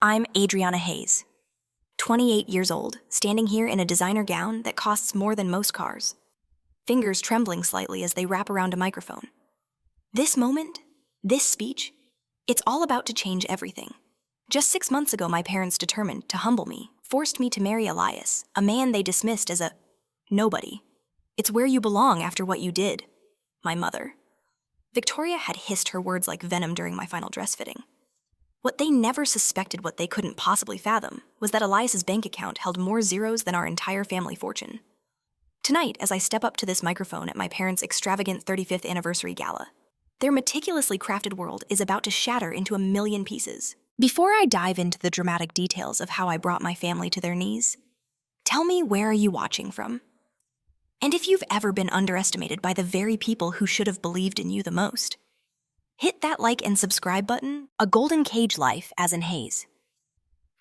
I'm Adriana Hayes, 28 years old, standing here in a designer gown that costs more than most cars, fingers trembling slightly as they wrap around a microphone. This moment, this speech, it's all about to change everything. Just 6 months ago, my parents determined to humble me, forced me to marry Elias, a man they dismissed as a nobody. It's where you belong after what you did, my mother. Victoria had hissed her words like venom during my final dress fitting. What they never suspected, what they couldn't possibly fathom, was that Elias's bank account held more zeros than our entire family fortune. Tonight, as I step up to this microphone at my parents' extravagant 35th anniversary gala, their meticulously crafted world is about to shatter into a million pieces. Before I dive into the dramatic details of how I brought my family to their knees, tell me, where are you watching from? And if you've ever been underestimated by the very people who should have believed in you the most, hit that like and subscribe button. A golden cage life as in Hayes.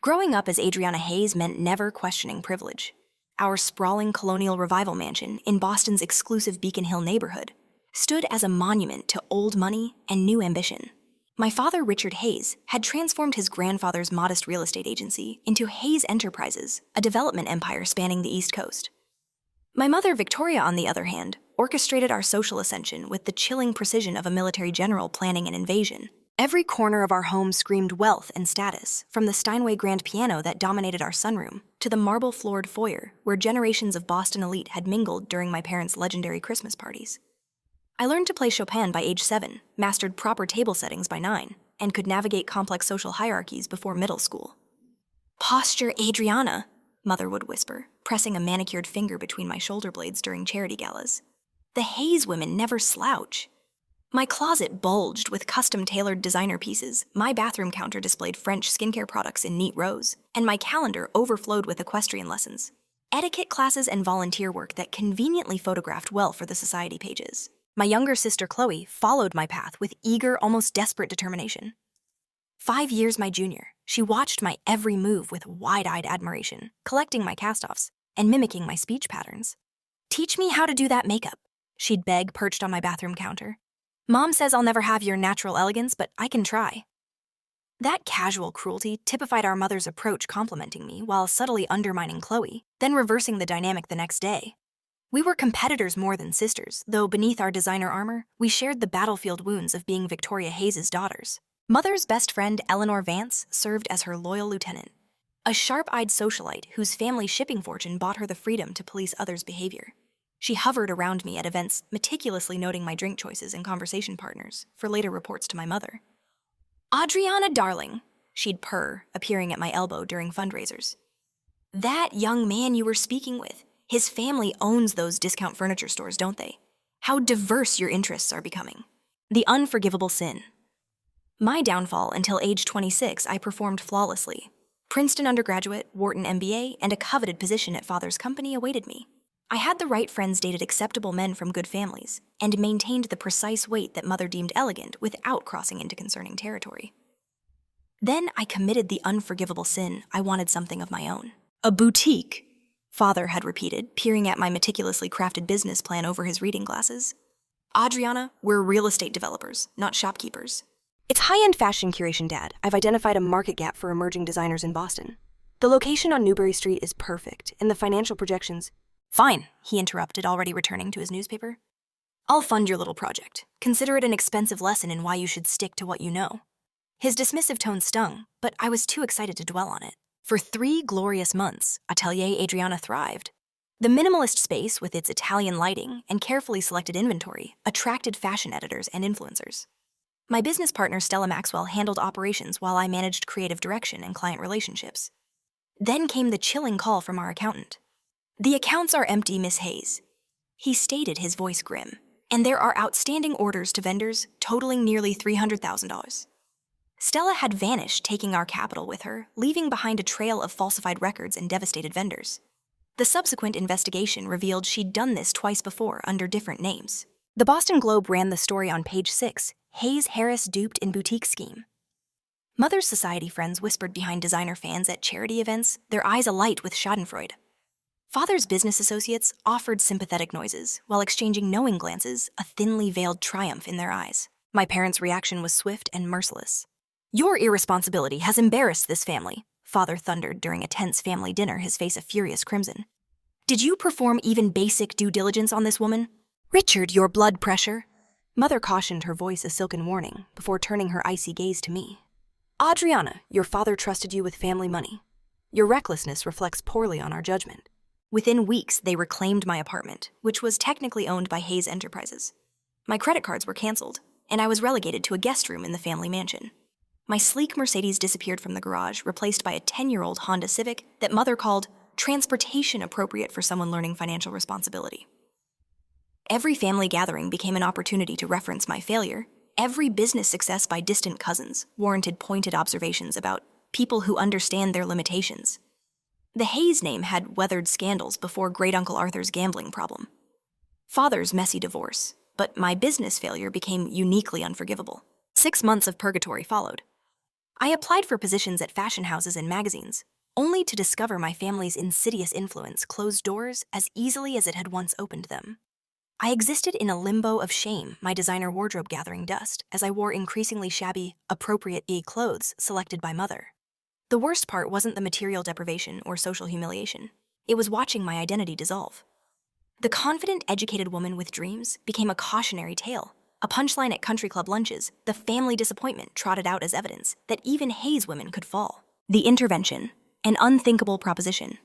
Growing up as Adriana Hayes meant never questioning privilege. Our sprawling colonial revival mansion in Boston's exclusive Beacon Hill neighborhood stood as a monument to old money and new ambition. My father, Richard Hayes, had transformed his grandfather's modest real estate agency into Hayes Enterprises, a development empire spanning the East Coast. My mother, Victoria, on the other hand, orchestrated our social ascension with the chilling precision of a military general planning an invasion. Every corner of our home screamed wealth and status, from the Steinway grand piano that dominated our sunroom to the marble-floored foyer where generations of Boston elite had mingled during my parents' legendary Christmas parties. I learned to play Chopin by age 7, mastered proper table settings by 9, and could navigate complex social hierarchies before middle school. "Posture, Adriana," Mother would whisper, pressing a manicured finger between my shoulder blades during charity galas. The Hayes women never slouch. My closet bulged with custom-tailored designer pieces, my bathroom counter displayed French skincare products in neat rows, and my calendar overflowed with equestrian lessons, etiquette classes, and volunteer work that conveniently photographed well for the society pages. My younger sister Chloe followed my path with eager, almost desperate determination. 5 years my junior, she watched my every move with wide-eyed admiration, collecting my cast-offs and mimicking my speech patterns. "Teach me how to do that makeup," she'd beg, perched on my bathroom counter. "Mom says I'll never have your natural elegance, but I can try." That casual cruelty typified our mother's approach, complimenting me while subtly undermining Chloe, then reversing the dynamic the next day. We were competitors more than sisters, though beneath our designer armor, we shared the battlefield wounds of being Victoria Hayes' daughters. Mother's best friend, Eleanor Vance, served as her loyal lieutenant, a sharp-eyed socialite whose family shipping fortune bought her the freedom to police others' behavior. She hovered around me at events, meticulously noting my drink choices and conversation partners, for later reports to my mother. "Adriana, darling," she'd purr, appearing at my elbow during fundraisers. "That young man you were speaking with, his family owns those discount furniture stores, don't they? How diverse your interests are becoming." The unforgivable sin. My downfall: until age 26, I performed flawlessly. Princeton undergraduate, Wharton MBA, and a coveted position at father's company awaited me. I had the right friends, dated acceptable men from good families, and maintained the precise weight that mother deemed elegant without crossing into concerning territory. Then I committed the unforgivable sin: I wanted something of my own. "A boutique," father had repeated, peering at my meticulously crafted business plan over his reading glasses. "Adriana, we're real estate developers, not shopkeepers." "It's high-end fashion curation, Dad. I've identified a market gap for emerging designers in Boston. The location on Newbury Street is perfect, and the financial projections—" "Fine," he interrupted, already returning to his newspaper. "I'll fund your little project. Consider it an expensive lesson in why you should stick to what you know." His dismissive tone stung, but I was too excited to dwell on it. For 3 glorious months, Atelier Adriana thrived. The minimalist space, with its Italian lighting and carefully selected inventory, attracted fashion editors and influencers. My business partner, Stella Maxwell, handled operations while I managed creative direction and client relationships. Then came the chilling call from our accountant. "The accounts are empty, Miss Hayes," he stated, his voice grim, "and there are outstanding orders to vendors totaling nearly $300,000. Stella had vanished, taking our capital with her, leaving behind a trail of falsified records and devastated vendors. The subsequent investigation revealed she'd done this twice before under different names. The Boston Globe ran the story on page 6, "Hayes Harris duped in boutique scheme." Mother's society friends whispered behind designer fans at charity events, their eyes alight with schadenfreude. Father's business associates offered sympathetic noises, while exchanging knowing glances, a thinly veiled triumph in their eyes. My parents' reaction was swift and merciless. "Your irresponsibility has embarrassed this family," Father thundered during a tense family dinner, his face a furious crimson. "Did you perform even basic due diligence on this woman? Richard, your blood pressure." Mother cautioned, her voice a silken warning, before turning her icy gaze to me. "Adriana, your father trusted you with family money. Your recklessness reflects poorly on our judgment." Within weeks, they reclaimed my apartment, which was technically owned by Hayes Enterprises. My credit cards were canceled, and I was relegated to a guest room in the family mansion. My sleek Mercedes disappeared from the garage, replaced by a 10-year-old Honda Civic that Mother called transportation appropriate for someone learning financial responsibility. Every family gathering became an opportunity to reference my failure. Every business success by distant cousins warranted pointed observations about people who understand their limitations. The Hayes name had weathered scandals before Great Uncle Arthur's gambling problem, Father's messy divorce, but my business failure became uniquely unforgivable. 6 months of purgatory followed. I applied for positions at fashion houses and magazines, only to discover my family's insidious influence closed doors as easily as it had once opened them. I existed in a limbo of shame, my designer wardrobe gathering dust, as I wore increasingly shabby, appropriate clothes selected by Mother. The worst part wasn't the material deprivation or social humiliation. It was watching my identity dissolve. The confident, educated woman with dreams became a cautionary tale, a punchline at country club lunches, the family disappointment trotted out as evidence that even Hayes women could fall. The intervention, an unthinkable proposition.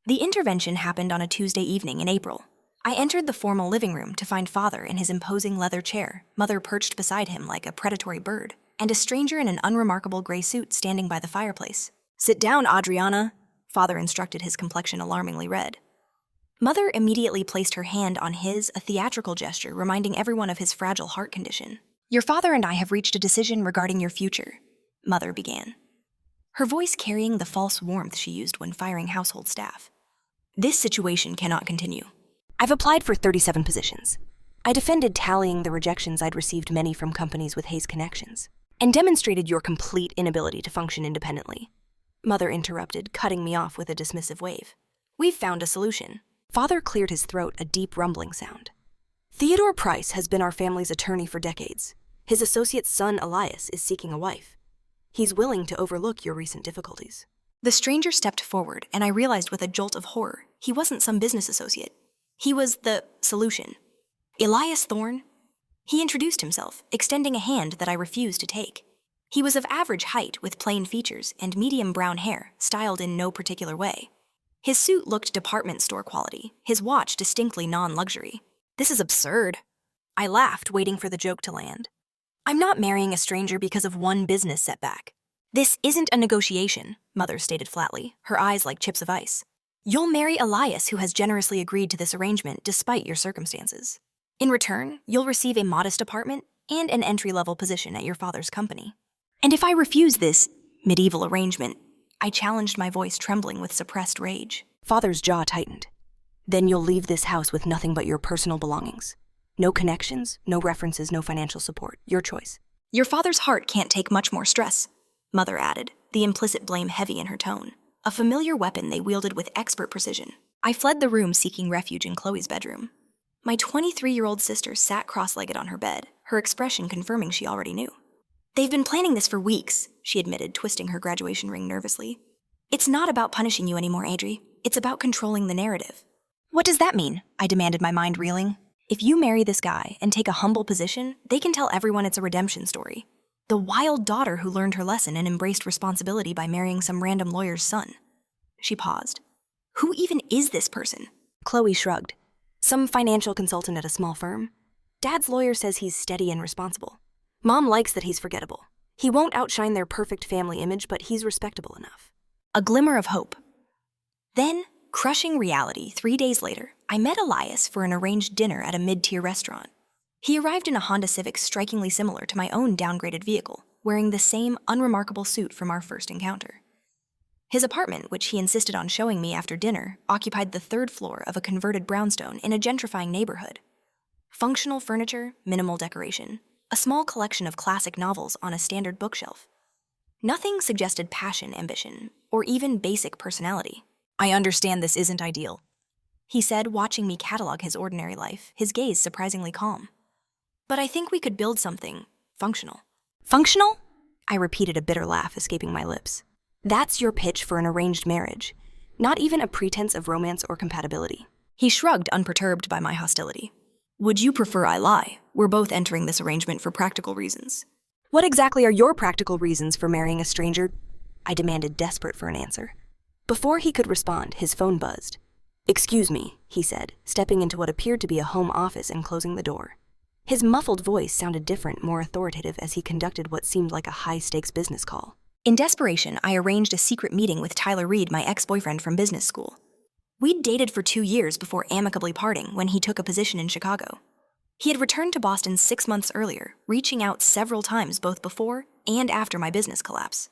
The intervention happened on a Tuesday evening in April. I entered the formal living room to find Father in his imposing leather chair, Mother perched beside him like a predatory bird, and a stranger in an unremarkable gray suit standing by the fireplace. "Sit down, Adriana," Father instructed, his complexion alarmingly red. Mother immediately placed her hand on his, a theatrical gesture reminding everyone of his fragile heart condition. "Your father and I have reached a decision regarding your future," Mother began, her voice carrying the false warmth she used when firing household staff. "This situation cannot continue. I've applied for 37 positions. I defended tallying the rejections I'd received, many from companies with Hayes connections, and demonstrated your complete inability to function independently." Mother interrupted, cutting me off with a dismissive wave. "We've found a solution." Father cleared his throat, a deep rumbling sound. "Theodore Price has been our family's attorney for decades. His associate's son, Elias, is seeking a wife. He's willing to overlook your recent difficulties." The stranger stepped forward, and I realized with a jolt of horror, he wasn't some business associate. He was the solution. Elias Thorne? He introduced himself, extending a hand that I refused to take. He was of average height with plain features and medium brown hair, styled in no particular way. His suit looked department store quality, his watch distinctly non-luxury. "This is absurd." I laughed, waiting for the joke to land. "I'm not marrying a stranger because of one business setback. This isn't a negotiation," Mother stated flatly, her eyes like chips of ice. "You'll marry Elias, who has generously agreed to this arrangement despite your circumstances. In return, you'll receive a modest apartment and an entry-level position at your father's company. And if I refuse this medieval arrangement," I challenged, my voice trembling with suppressed rage. Father's jaw tightened. "Then you'll leave this house with nothing but your personal belongings. No connections, no references, no financial support. Your choice." "Your father's heart can't take much more stress," Mother added, the implicit blame heavy in her tone, a familiar weapon they wielded with expert precision. I fled the room, seeking refuge in Chloe's bedroom. My 23-year-old sister sat cross-legged on her bed, her expression confirming she already knew. "They've been planning this for weeks," she admitted, twisting her graduation ring nervously. "It's not about punishing you anymore, Adri. It's about controlling the narrative." "What does that mean?" I demanded, my mind reeling. "If you marry this guy and take a humble position, they can tell everyone it's a redemption story. The wild daughter who learned her lesson and embraced responsibility by marrying some random lawyer's son." She paused. "Who even is this person?" Chloe shrugged. "Some financial consultant at a small firm. Dad's lawyer says he's steady and responsible. Mom likes that he's forgettable. He won't outshine their perfect family image, but he's respectable enough." A glimmer of hope. Then, crushing reality, 3 days later, I met Elias for an arranged dinner at a mid-tier restaurant. He arrived in a Honda Civic strikingly similar to my own downgraded vehicle, wearing the same unremarkable suit from our first encounter. His apartment, which he insisted on showing me after dinner, occupied the 3rd floor of a converted brownstone in a gentrifying neighborhood. Functional furniture, minimal decoration, a small collection of classic novels on a standard bookshelf. Nothing suggested passion, ambition, or even basic personality. "I understand this isn't ideal," he said, watching me catalog his ordinary life, his gaze surprisingly calm. "But I think we could build something functional." "Functional?" I repeated, a bitter laugh escaping my lips. That's your pitch for an arranged marriage. Not even a pretense of romance or compatibility. He shrugged, unperturbed by my hostility. Would you prefer I lie? We're both entering this arrangement for practical reasons. What exactly are your practical reasons for marrying a stranger? I demanded, desperate for an answer. Before he could respond, his phone buzzed. Excuse me, he said, stepping into what appeared to be a home office and closing the door. His muffled voice sounded different, more authoritative, as he conducted what seemed like a high-stakes business call. In desperation, I arranged a secret meeting with Tyler Reed, my ex-boyfriend from business school. We'd dated for 2 years before amicably parting when he took a position in Chicago. He had returned to Boston 6 months earlier, reaching out several times both before and after my business collapse.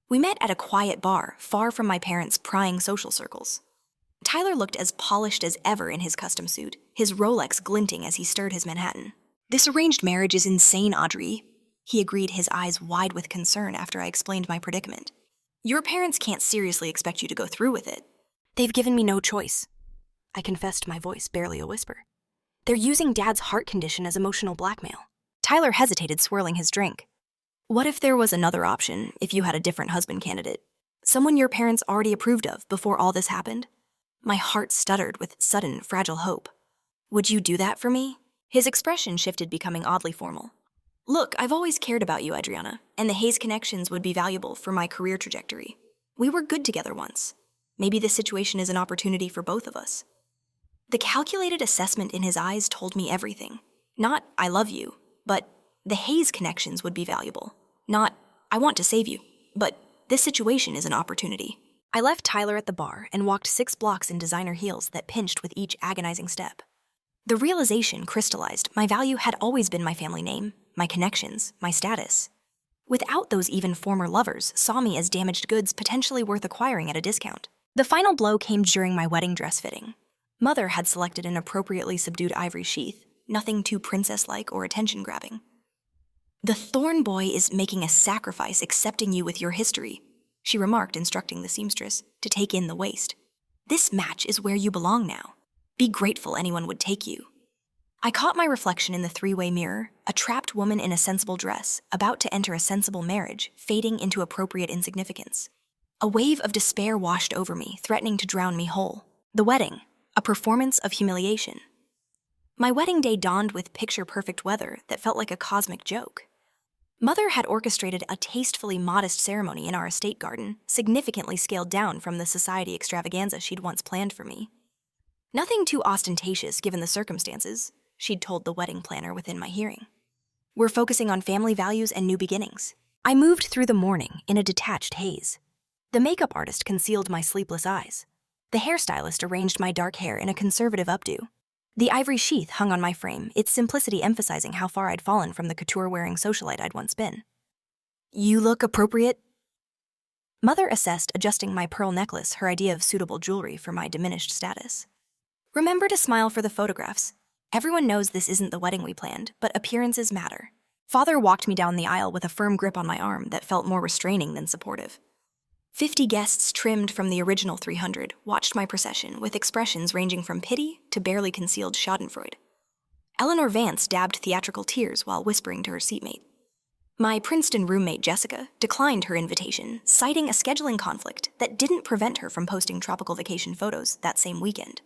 We met at a quiet bar, far from my parents' prying social circles. Tyler looked as polished as ever in his custom suit, his Rolex glinting as he stirred his Manhattan. This arranged marriage is insane, Audrey, he agreed, his eyes wide with concern after I explained my predicament. Your parents can't seriously expect you to go through with it. They've given me no choice, I confessed, my voice barely a whisper. They're using Dad's heart condition as emotional blackmail. Tyler hesitated, swirling his drink. What if there was another option, if you had a different husband candidate? Someone your parents already approved of before all this happened? My heart stuttered with sudden, fragile hope. Would you do that for me? His expression shifted, becoming oddly formal. Look, I've always cared about you, Adriana, and the Hayes connections would be valuable for my career trajectory. We were good together once. Maybe this situation is an opportunity for both of us. The calculated assessment in his eyes told me everything. Not, I love you, but the Hayes connections would be valuable. Not, I want to save you, but this situation is an opportunity. I left Tyler at the bar and walked 6 blocks in designer heels that pinched with each agonizing step. The realization crystallized my value had always been my family name, my connections, my status. Without those, even former lovers saw me as damaged goods potentially worth acquiring at a discount. The final blow came during my wedding dress fitting. Mother had selected an appropriately subdued ivory sheath, nothing too princess-like or attention-grabbing. The Thorn Boy is making a sacrifice accepting you with your history, she remarked, instructing the seamstress to take in the waist. This match is where you belong now. Be grateful anyone would take you. I caught my reflection in the 3-way mirror, a trapped woman in a sensible dress, about to enter a sensible marriage, fading into appropriate insignificance. A wave of despair washed over me, threatening to drown me whole. The wedding, a performance of humiliation. My wedding day dawned with picture-perfect weather that felt like a cosmic joke. Mother had orchestrated a tastefully modest ceremony in our estate garden, significantly scaled down from the society extravaganza she'd once planned for me. Nothing too ostentatious given the circumstances, she'd told the wedding planner within my hearing. We're focusing on family values and new beginnings. I moved through the morning in a detached haze. The makeup artist concealed my sleepless eyes. The hairstylist arranged my dark hair in a conservative updo. The ivory sheath hung on my frame, its simplicity emphasizing how far I'd fallen from the couture-wearing socialite I'd once been. You look appropriate. Mother assessed, adjusting my pearl necklace, her idea of suitable jewelry for my diminished status. Remember to smile for the photographs. Everyone knows this isn't the wedding we planned, but appearances matter. Father walked me down the aisle with a firm grip on my arm that felt more restraining than supportive. 50 guests, trimmed from the original 300, watched my procession with expressions ranging from pity to barely concealed schadenfreude. Eleanor Vance dabbed theatrical tears while whispering to her seatmate. My Princeton roommate Jessica declined her invitation, citing a scheduling conflict that didn't prevent her from posting tropical vacation photos that same weekend.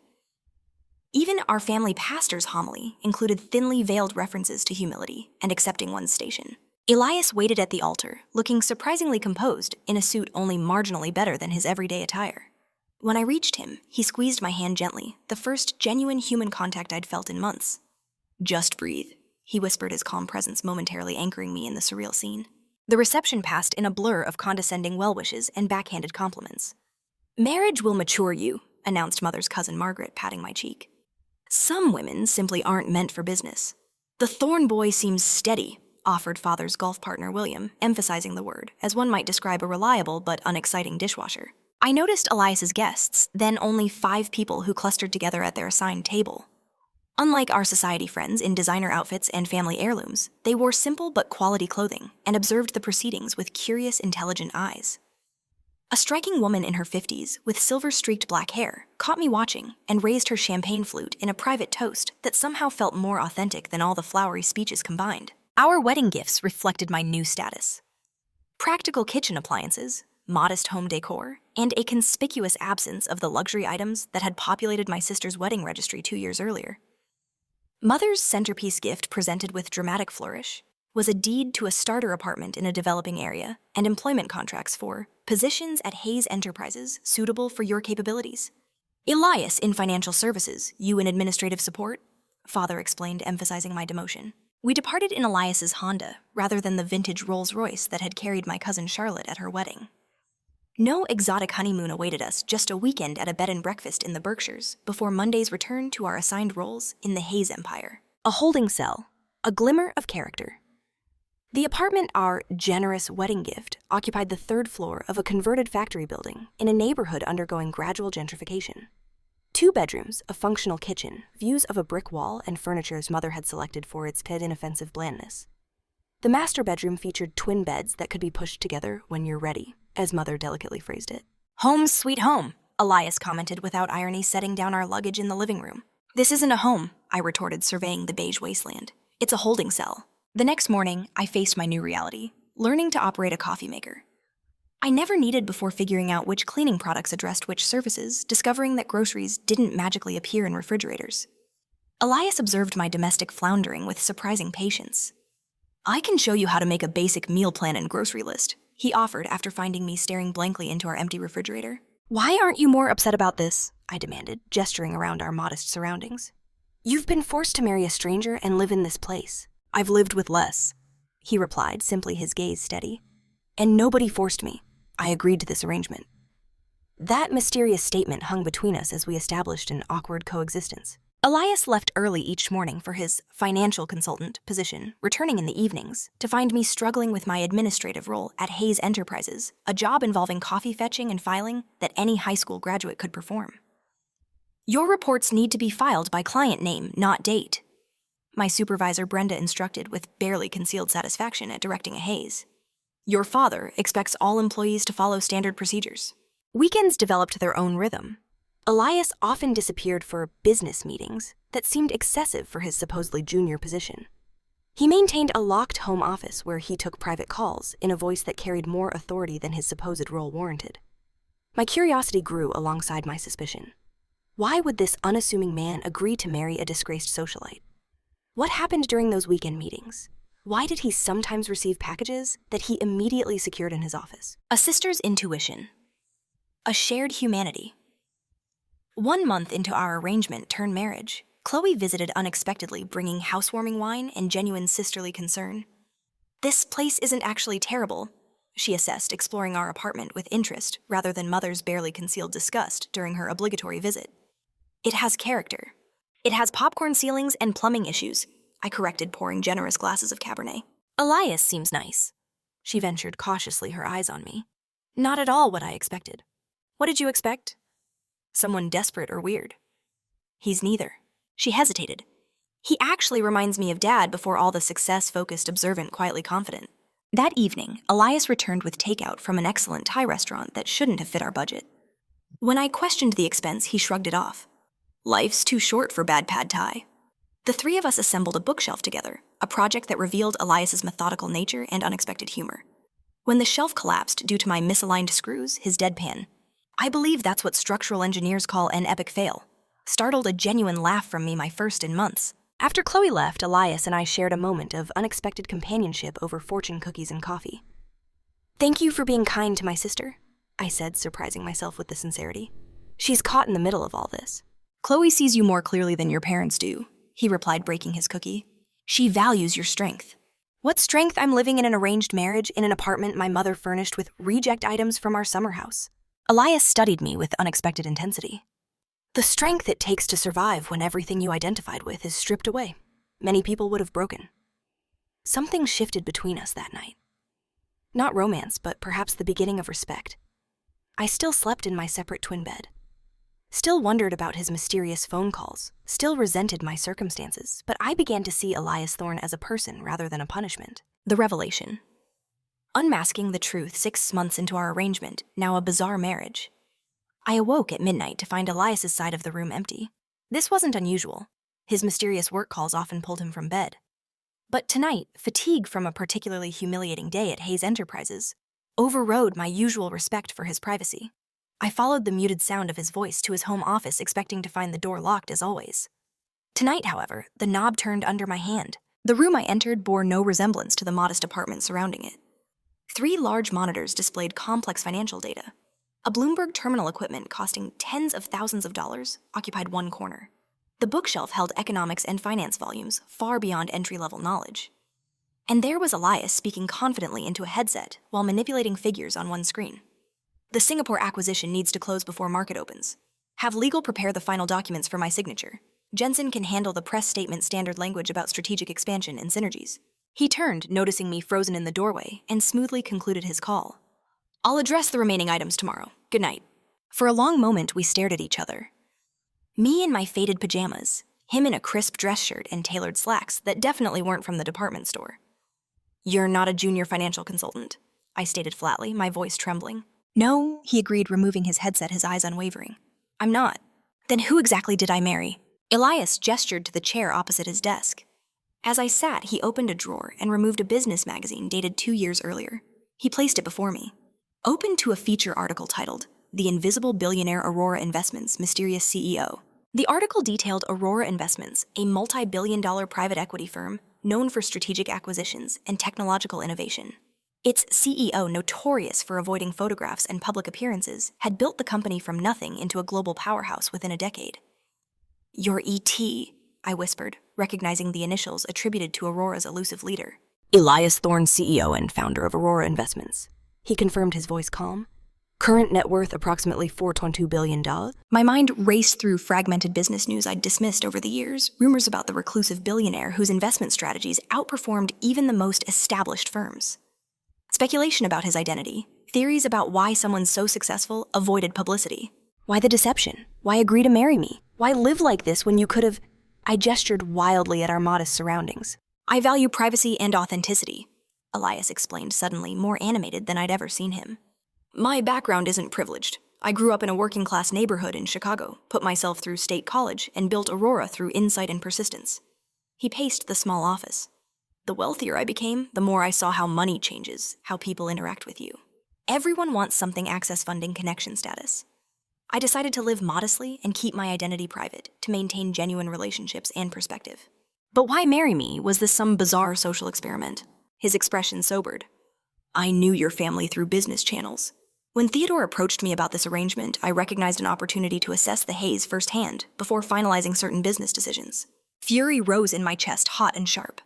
Even our family pastor's homily included thinly veiled references to humility and accepting one's station. Elias waited at the altar, looking surprisingly composed in a suit only marginally better than his everyday attire. When I reached him, he squeezed my hand gently, the first genuine human contact I'd felt in months. Just breathe, he whispered, his calm presence momentarily anchoring me in the surreal scene. The reception passed in a blur of condescending well-wishes and backhanded compliments. Marriage will mature you, announced Mother's cousin Margaret, patting my cheek. Some women simply aren't meant for business. The Thorn Boy seems steady, offered Father's golf partner William, emphasizing the word, as one might describe a reliable but unexciting dishwasher. I noticed Elias's guests, then only 5 people who clustered together at their assigned table. Unlike our society friends in designer outfits and family heirlooms, they wore simple but quality clothing and observed the proceedings with curious, intelligent eyes. A striking woman in her 50s, with silver-streaked black hair, caught me watching and raised her champagne flute in a private toast that somehow felt more authentic than all the flowery speeches combined. Our wedding gifts reflected my new status. Practical kitchen appliances, modest home decor, and a conspicuous absence of the luxury items that had populated my sister's wedding registry 2 years earlier. Mother's centerpiece gift, presented with dramatic flourish, was a deed to a starter apartment in a developing area and employment contracts for positions at Hayes Enterprises suitable for your capabilities. Elias in financial services, you in administrative support, Father explained, emphasizing my demotion. We departed in Elias's Honda rather than the vintage Rolls-Royce that had carried my cousin Charlotte at her wedding. No exotic honeymoon awaited us, just a weekend at a bed and breakfast in the Berkshires before Monday's return to our assigned roles in the Hayes Empire. A holding cell, a glimmer of character. The apartment, our generous wedding gift, occupied the 3rd floor of a converted factory building in a neighborhood undergoing gradual gentrification. 2 bedrooms, a functional kitchen, views of a brick wall, and furniture's mother had selected for its inoffensive blandness. The master bedroom featured twin beds that could be pushed together when you're ready, as Mother delicately phrased it. Home sweet home, Elias commented without irony, setting down our luggage in the living room. This isn't a home, I retorted, surveying the beige wasteland. It's a holding cell. The next morning, I faced my new reality, learning to operate a coffee maker. I never needed before figuring out which cleaning products addressed which surfaces, discovering that groceries didn't magically appear in refrigerators. Elias observed my domestic floundering with surprising patience. I can show you how to make a basic meal plan and grocery list, he offered after finding me staring blankly into our empty refrigerator. Why aren't you more upset about this? I demanded, gesturing around our modest surroundings. You've been forced to marry a stranger and live in this place. I've lived with less, he replied, simply, his gaze steady. And nobody forced me. I agreed to this arrangement. That mysterious statement hung between us as we established an awkward coexistence. Elias left early each morning for his financial consultant position, returning in the evenings to find me struggling with my administrative role at Hayes Enterprises, a job involving coffee fetching and filing that any high school graduate could perform. Your reports need to be filed by client name, not date, my supervisor Brenda instructed with barely concealed satisfaction at directing a Hayes. Your father expects all employees to follow standard procedures. Weekends developed their own rhythm. Elias often disappeared for business meetings that seemed excessive for his supposedly junior position. He maintained a locked home office where he took private calls in a voice that carried more authority than his supposed role warranted. My curiosity grew alongside my suspicion. Why would this unassuming man agree to marry a disgraced socialite? What happened during those weekend meetings? Why did he sometimes receive packages that he immediately secured in his office? A sister's intuition. A shared humanity. 1 month into our arrangement-turned-marriage, Chloe visited unexpectedly, bringing housewarming wine and genuine sisterly concern. This place isn't actually terrible, she assessed, exploring our apartment with interest rather than Mother's barely concealed disgust during her obligatory visit. It has character. It has popcorn ceilings and plumbing issues, I corrected, pouring generous glasses of Cabernet. Elias seems nice, she ventured cautiously, her eyes on me. Not at all what I expected. What did you expect? Someone desperate or weird? He's neither. She hesitated. He actually reminds me of Dad before all the success-focused, observant, quietly confident. That evening, Elias returned with takeout from an excellent Thai restaurant that shouldn't have fit our budget. When I questioned the expense, he shrugged it off. Life's too short for bad pad Thai. The 3 of us assembled a bookshelf together, a project that revealed Elias's methodical nature and unexpected humor. When the shelf collapsed due to my misaligned screws, his deadpan, I believe that's what structural engineers call an epic fail, startled a genuine laugh from me, my first in months. After Chloe left, Elias and I shared a moment of unexpected companionship over fortune cookies and coffee. Thank you for being kind to my sister, I said, surprising myself with the sincerity. She's caught in the middle of all this. Chloe sees you more clearly than your parents do, he replied, breaking his cookie. She values your strength. What strength? I'm living in an arranged marriage in an apartment my mother furnished with reject items from our summer house. Elias studied me with unexpected intensity. The strength it takes to survive when everything you identified with is stripped away. Many people would have broken. Something shifted between us that night. Not romance, but perhaps the beginning of respect. I still slept in my separate twin bed. Still wondered about his mysterious phone calls, still resented my circumstances, but I began to see Elias Thorne as a person rather than a punishment. The revelation. Unmasking the truth 6 months into our arrangement, now a bizarre marriage. I awoke at midnight to find Elias's side of the room empty. This wasn't unusual. His mysterious work calls often pulled him from bed. But tonight, fatigue from a particularly humiliating day at Hayes Enterprises overrode my usual respect for his privacy. I followed the muted sound of his voice to his home office, expecting to find the door locked as always. Tonight, however, the knob turned under my hand. The room I entered bore no resemblance to the modest apartment surrounding it. 3 large monitors displayed complex financial data. A Bloomberg terminal equipment costing tens of thousands of dollars occupied one corner. The bookshelf held economics and finance volumes far beyond entry-level knowledge. And there was Elias speaking confidently into a headset while manipulating figures on one screen. The Singapore acquisition needs to close before market opens. Have legal prepare the final documents for my signature. Jensen can handle the press statement standard language about strategic expansion and synergies. He turned, noticing me frozen in the doorway, and smoothly concluded his call. I'll address the remaining items tomorrow. Good night. For a long moment, we stared at each other. Me in my faded pajamas, him in a crisp dress shirt and tailored slacks that definitely weren't from the department store. You're not a junior financial consultant, I stated flatly, my voice trembling. No, he agreed, removing his headset, his eyes unwavering. I'm not. Then who exactly did I marry? Elias gestured to the chair opposite his desk. As I sat, he opened a drawer and removed a business magazine dated 2 years earlier. He placed it before me. Opened to a feature article titled, The Invisible Billionaire Aurora Investments Mysterious CEO. The article detailed Aurora Investments, a multi-billion-dollar private equity firm known for strategic acquisitions and technological innovation. Its CEO, notorious for avoiding photographs and public appearances, had built the company from nothing into a global powerhouse within a decade. You're E.T., I whispered, recognizing the initials attributed to Aurora's elusive leader. Elias Thorne, CEO and founder of Aurora Investments. He confirmed, his voice calm. Current net worth approximately $4.2 billion. My mind raced through fragmented business news I'd dismissed over the years, rumors about the reclusive billionaire whose investment strategies outperformed even the most established firms. Speculation about his identity, theories about why someone so successful avoided publicity. Why the deception? Why agree to marry me? Why live like this when you could have... I gestured wildly at our modest surroundings. I value privacy and authenticity, Elias explained suddenly, more animated than I'd ever seen him. My background isn't privileged. I grew up in a working-class neighborhood in Chicago, put myself through state college, and built Aurora through insight and persistence. He paced the small office. The wealthier I became, the more I saw how money changes, how people interact with you. Everyone wants something access funding connection status. I decided to live modestly and keep my identity private to maintain genuine relationships and perspective. But why marry me? Was this some bizarre social experiment? His expression sobered. I knew your family through business channels. When Theodore approached me about this arrangement, I recognized an opportunity to assess the haze firsthand before finalizing certain business decisions. Fury rose in my chest, hot and sharp.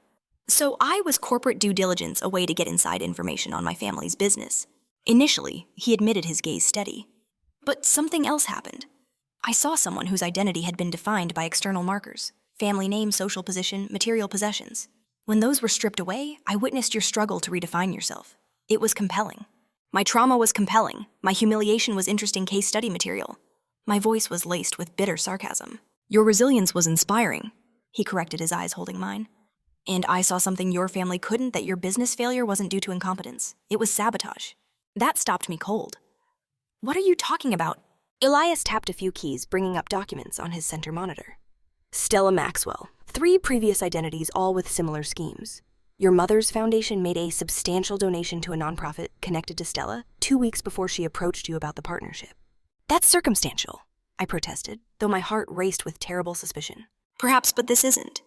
So I was corporate due diligence, a way to get inside information on my family's business. Initially, he admitted, his gaze steady. But something else happened. I saw someone whose identity had been defined by external markers, family name, social position, material possessions. When those were stripped away, I witnessed your struggle to redefine yourself. It was compelling. My trauma was compelling. My humiliation was interesting case study material. My voice was laced with bitter sarcasm. Your resilience was inspiring, he corrected, his eyes holding mine. And I saw something your family couldn't, that your business failure wasn't due to incompetence. It was sabotage. That stopped me cold. What are you talking about? Elias tapped a few keys, bringing up documents on his center monitor. Stella Maxwell, 3 previous identities, all with similar schemes. Your mother's foundation made a substantial donation to a nonprofit connected to Stella 2 weeks before she approached you about the partnership. That's circumstantial, I protested, though my heart raced with terrible suspicion. Perhaps, but this isn't.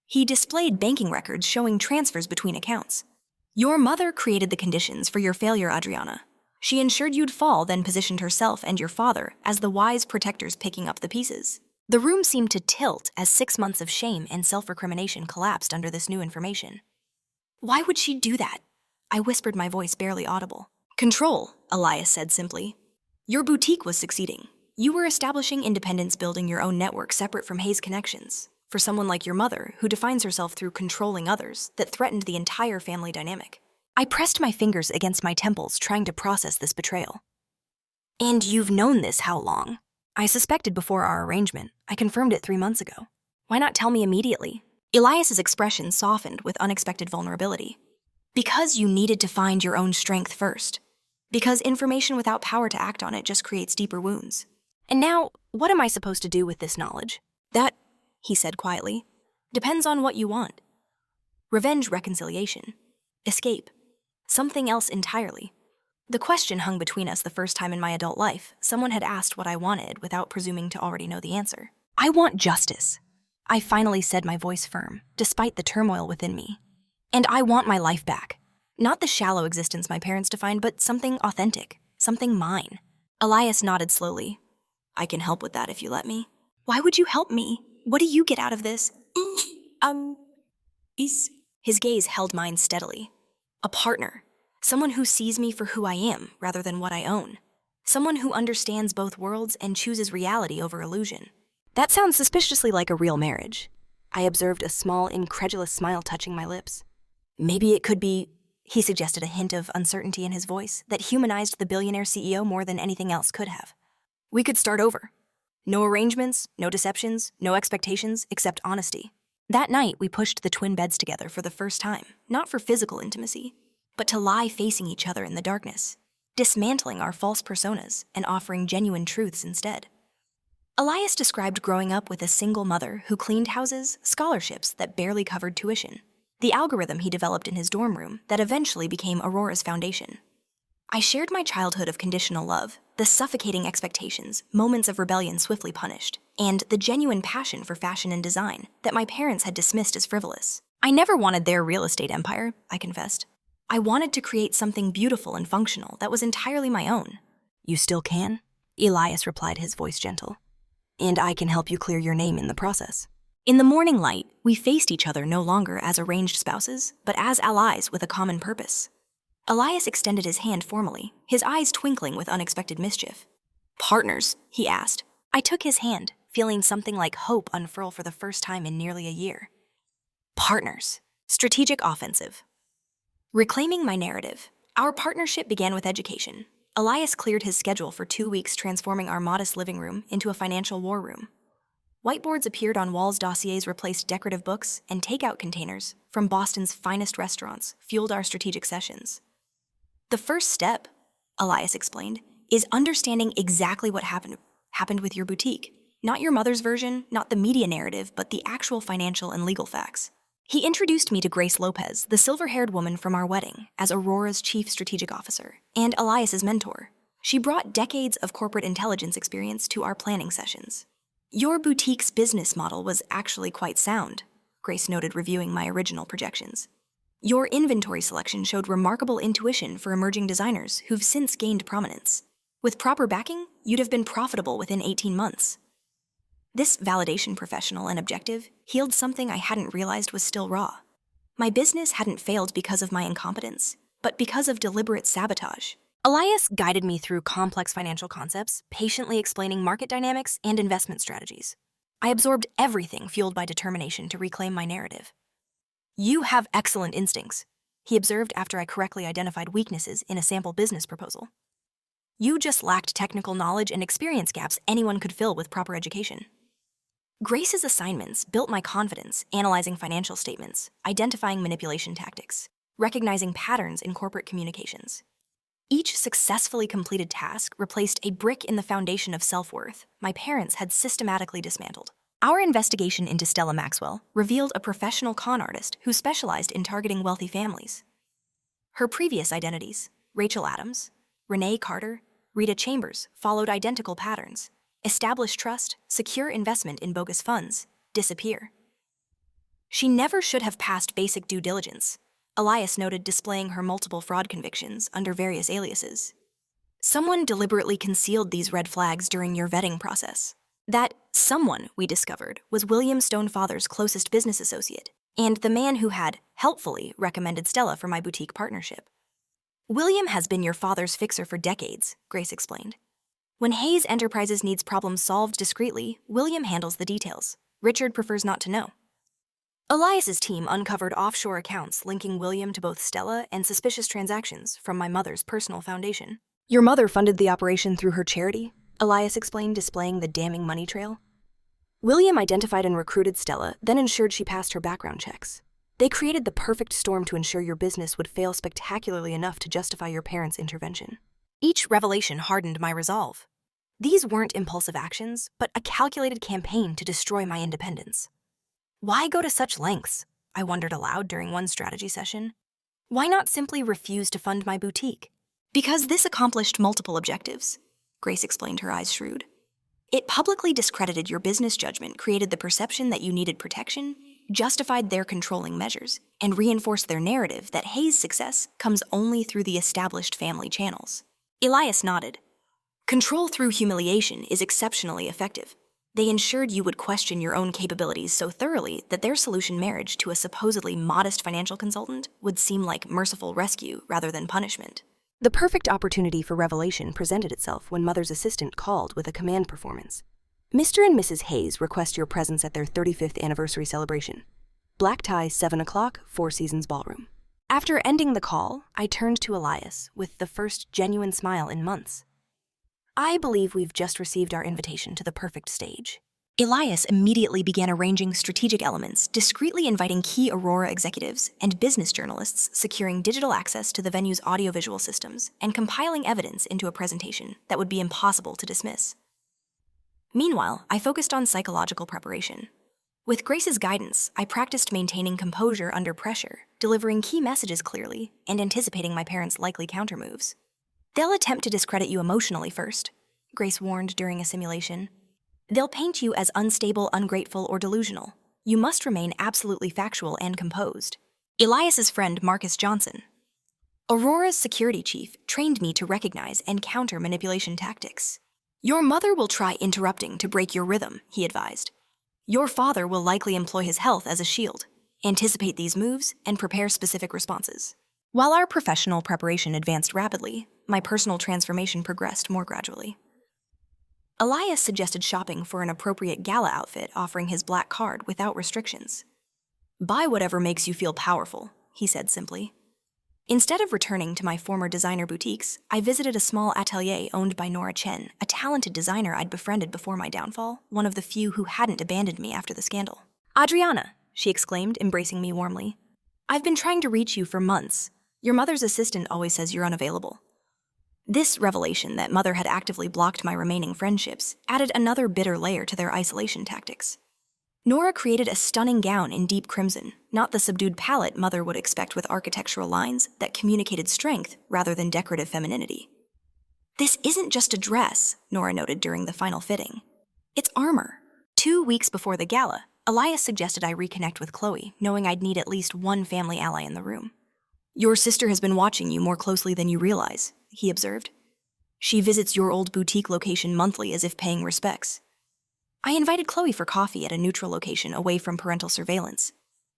He displayed banking records showing transfers between accounts. Your mother created the conditions for your failure, Adriana. She ensured you'd fall, then positioned herself and your father as the wise protectors picking up the pieces. The room seemed to tilt as 6 months of shame and self-recrimination collapsed under this new information. Why would she do that? I whispered, my voice barely audible. Control, Elias said simply. Your boutique was succeeding. You were establishing independence, building your own network separate from Hayes connections. For someone like your mother, who defines herself through controlling others, that threatened the entire family dynamic. I pressed my fingers against my temples, trying to process this betrayal. And you've known this how long? I suspected before our arrangement. I confirmed it 3 months ago. Why not tell me immediately? Elias's expression softened with unexpected vulnerability. Because you needed to find your own strength first. Because information without power to act on it just creates deeper wounds. And now, what am I supposed to do with this knowledge? That, he said quietly, depends on what you want. Revenge, reconciliation, escape, something else entirely. The question hung between us the first time in my adult life. Someone had asked what I wanted without presuming to already know the answer. I want justice. I finally said, my voice firm, despite the turmoil within me. And I want my life back. Not the shallow existence my parents defined, but something authentic, something mine. Elias nodded slowly. I can help with that if you let me. Why would you help me? What do you get out of this? His gaze held mine steadily. A partner. Someone who sees me for who I am rather than what I own. Someone who understands both worlds and chooses reality over illusion. That sounds suspiciously like a real marriage. I observed a small, incredulous smile touching my lips. Maybe it could be, he suggested, a hint of uncertainty in his voice that humanized the billionaire CEO more than anything else could have. We could start over. No arrangements, no deceptions, no expectations, except honesty. That night, we pushed the twin beds together for the first time, not for physical intimacy, but to lie facing each other in the darkness, dismantling our false personas and offering genuine truths instead. Elias described growing up with a single mother who cleaned houses, scholarships that barely covered tuition, the algorithm he developed in his dorm room that eventually became Aurora's foundation. I shared my childhood of conditional love, the suffocating expectations, moments of rebellion swiftly punished, and the genuine passion for fashion and design that my parents had dismissed as frivolous. I never wanted their real estate empire, I confessed. I wanted to create something beautiful and functional that was entirely my own. You still can? Elias replied, his voice gentle. And I can help you clear your name in the process. In the morning light, we faced each other no longer as arranged spouses, but as allies with a common purpose. Elias extended his hand formally, his eyes twinkling with unexpected mischief. Partners, he asked. I took his hand, feeling something like hope unfurl for the first time in nearly a year. Partners. Strategic offensive. Reclaiming my narrative, our partnership began with education. Elias cleared his schedule for 2 weeks, transforming our modest living room into a financial war room. Whiteboards appeared on walls, dossiers replaced decorative books, and takeout containers from Boston's finest restaurants fueled our strategic sessions. The first step, Elias explained, is understanding exactly what happened with your boutique. Not your mother's version, not the media narrative, but the actual financial and legal facts. He introduced me to Grace Lopez, the silver-haired woman from our wedding, as Aurora's chief strategic officer, and Elias's mentor. She brought decades of corporate intelligence experience to our planning sessions. Your boutique's business model was actually quite sound, Grace noted, reviewing my original projections. Your inventory selection showed remarkable intuition for emerging designers who've since gained prominence. With proper backing, you'd have been profitable within 18 months. This validation, professional and objective, healed something I hadn't realized was still raw. My business hadn't failed because of my incompetence, but because of deliberate sabotage. Elias guided me through complex financial concepts, patiently explaining market dynamics and investment strategies. I absorbed everything, fueled by determination to reclaim my narrative. You have excellent instincts, he observed after I correctly identified weaknesses in a sample business proposal. You just lacked technical knowledge and experience gaps anyone could fill with proper education. Grace's assignments built my confidence, analyzing financial statements, identifying manipulation tactics, recognizing patterns in corporate communications. Each successfully completed task replaced a brick in the foundation of self-worth my parents had systematically dismantled. Our investigation into Stella Maxwell revealed a professional con artist who specialized in targeting wealthy families. Her previous identities, Rachel Adams, Renee Carter, Rita Chambers, followed identical patterns. Establish trust, secure investment in bogus funds, disappear. She never should have passed basic due diligence, Elias noted, displaying her multiple fraud convictions under various aliases. Someone deliberately concealed these red flags during your vetting process. That someone, we discovered, was William Stonefather's closest business associate, and the man who had, helpfully, recommended Stella for my boutique partnership. William has been your father's fixer for decades, Grace explained. When Hayes Enterprises needs problems solved discreetly, William handles the details. Richard prefers not to know. Elias's team uncovered offshore accounts linking William to both Stella and suspicious transactions from my mother's personal foundation. Your mother funded the operation through her charity, Elias explained, displaying the damning money trail. William identified and recruited Stella, then ensured she passed her background checks. They created the perfect storm to ensure your business would fail spectacularly enough to justify your parents' intervention. Each revelation hardened my resolve. These weren't impulsive actions, but a calculated campaign to destroy my independence. Why go to such lengths? I wondered aloud during one strategy session. Why not simply refuse to fund my boutique? Because this accomplished multiple objectives, Grace explained, her eyes shrewd. It publicly discredited your business judgment, created the perception that you needed protection, justified their controlling measures, and reinforced their narrative that Hayes' success comes only through the established family channels. Elias nodded. Control through humiliation is exceptionally effective. They ensured you would question your own capabilities so thoroughly that their solution marriage to a supposedly modest financial consultant would seem like merciful rescue rather than punishment. The perfect opportunity for revelation presented itself when Mother's assistant called with a command performance. Mr. and Mrs. Hayes request your presence at their 35th anniversary celebration. Black tie, 7 o'clock, Four Seasons Ballroom. After ending the call, I turned to Elias with the first genuine smile in months. I believe we've just received our invitation to the perfect stage. Elias immediately began arranging strategic elements, discreetly inviting key Aurora executives and business journalists, securing digital access to the venue's audiovisual systems, and compiling evidence into a presentation that would be impossible to dismiss. Meanwhile, I focused on psychological preparation. With Grace's guidance, I practiced maintaining composure under pressure, delivering key messages clearly, and anticipating my parents' likely countermoves. They'll attempt to discredit you emotionally first, Grace warned during a simulation. They'll paint you as unstable, ungrateful, or delusional. You must remain absolutely factual and composed. Elias's friend Marcus Johnson, Aurora's security chief, trained me to recognize and counter manipulation tactics. Your mother will try interrupting to break your rhythm, he advised. Your father will likely employ his health as a shield. Anticipate these moves and prepare specific responses. While our professional preparation advanced rapidly, my personal transformation progressed more gradually. Elias suggested shopping for an appropriate gala outfit, offering his black card without restrictions. Buy whatever makes you feel powerful, he said simply. Instead of returning to my former designer boutiques, I visited a small atelier owned by Nora Chen, a talented designer I'd befriended before my downfall, one of the few who hadn't abandoned me after the scandal. Adriana, she exclaimed, embracing me warmly. I've been trying to reach you for months. Your mother's assistant always says you're unavailable. This revelation that Mother had actively blocked my remaining friendships added another bitter layer to their isolation tactics. Nora created a stunning gown in deep crimson, not the subdued palette Mother would expect with architectural lines that communicated strength rather than decorative femininity. This isn't just a dress, Nora noted during the final fitting. It's armor. 2 weeks before the gala, Elias suggested I reconnect with Chloe, knowing I'd need at least one family ally in the room. Your sister has been watching you more closely than you realize, he observed. She visits your old boutique location monthly as if paying respects. I invited Chloe for coffee at a neutral location away from parental surveillance.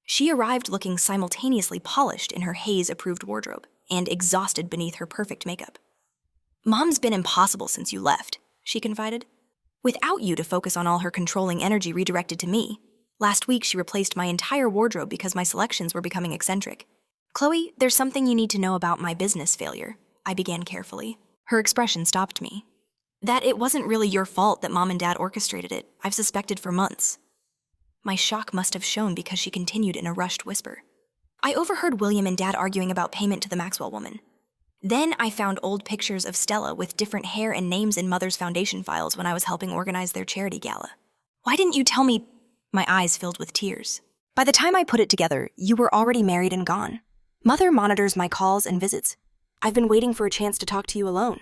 She arrived looking simultaneously polished in her Hayes-approved wardrobe and exhausted beneath her perfect makeup. Mom's been impossible since you left, she confided. Without you to focus on all her controlling energy redirected to me. Last week she replaced my entire wardrobe because my selections were becoming eccentric. Chloe, there's something you need to know about my business failure, I began carefully. Her expression stopped me. That it wasn't really your fault that Mom and Dad orchestrated it, I've suspected for months. My shock must have shown because she continued in a rushed whisper. I overheard William and Dad arguing about payment to the Maxwell woman. Then I found old pictures of Stella with different hair and names in Mother's foundation files when I was helping organize their charity gala. Why didn't you tell me? My eyes filled with tears. By the time I put it together, you were already married and gone. Mother monitors my calls and visits. I've been waiting for a chance to talk to you alone.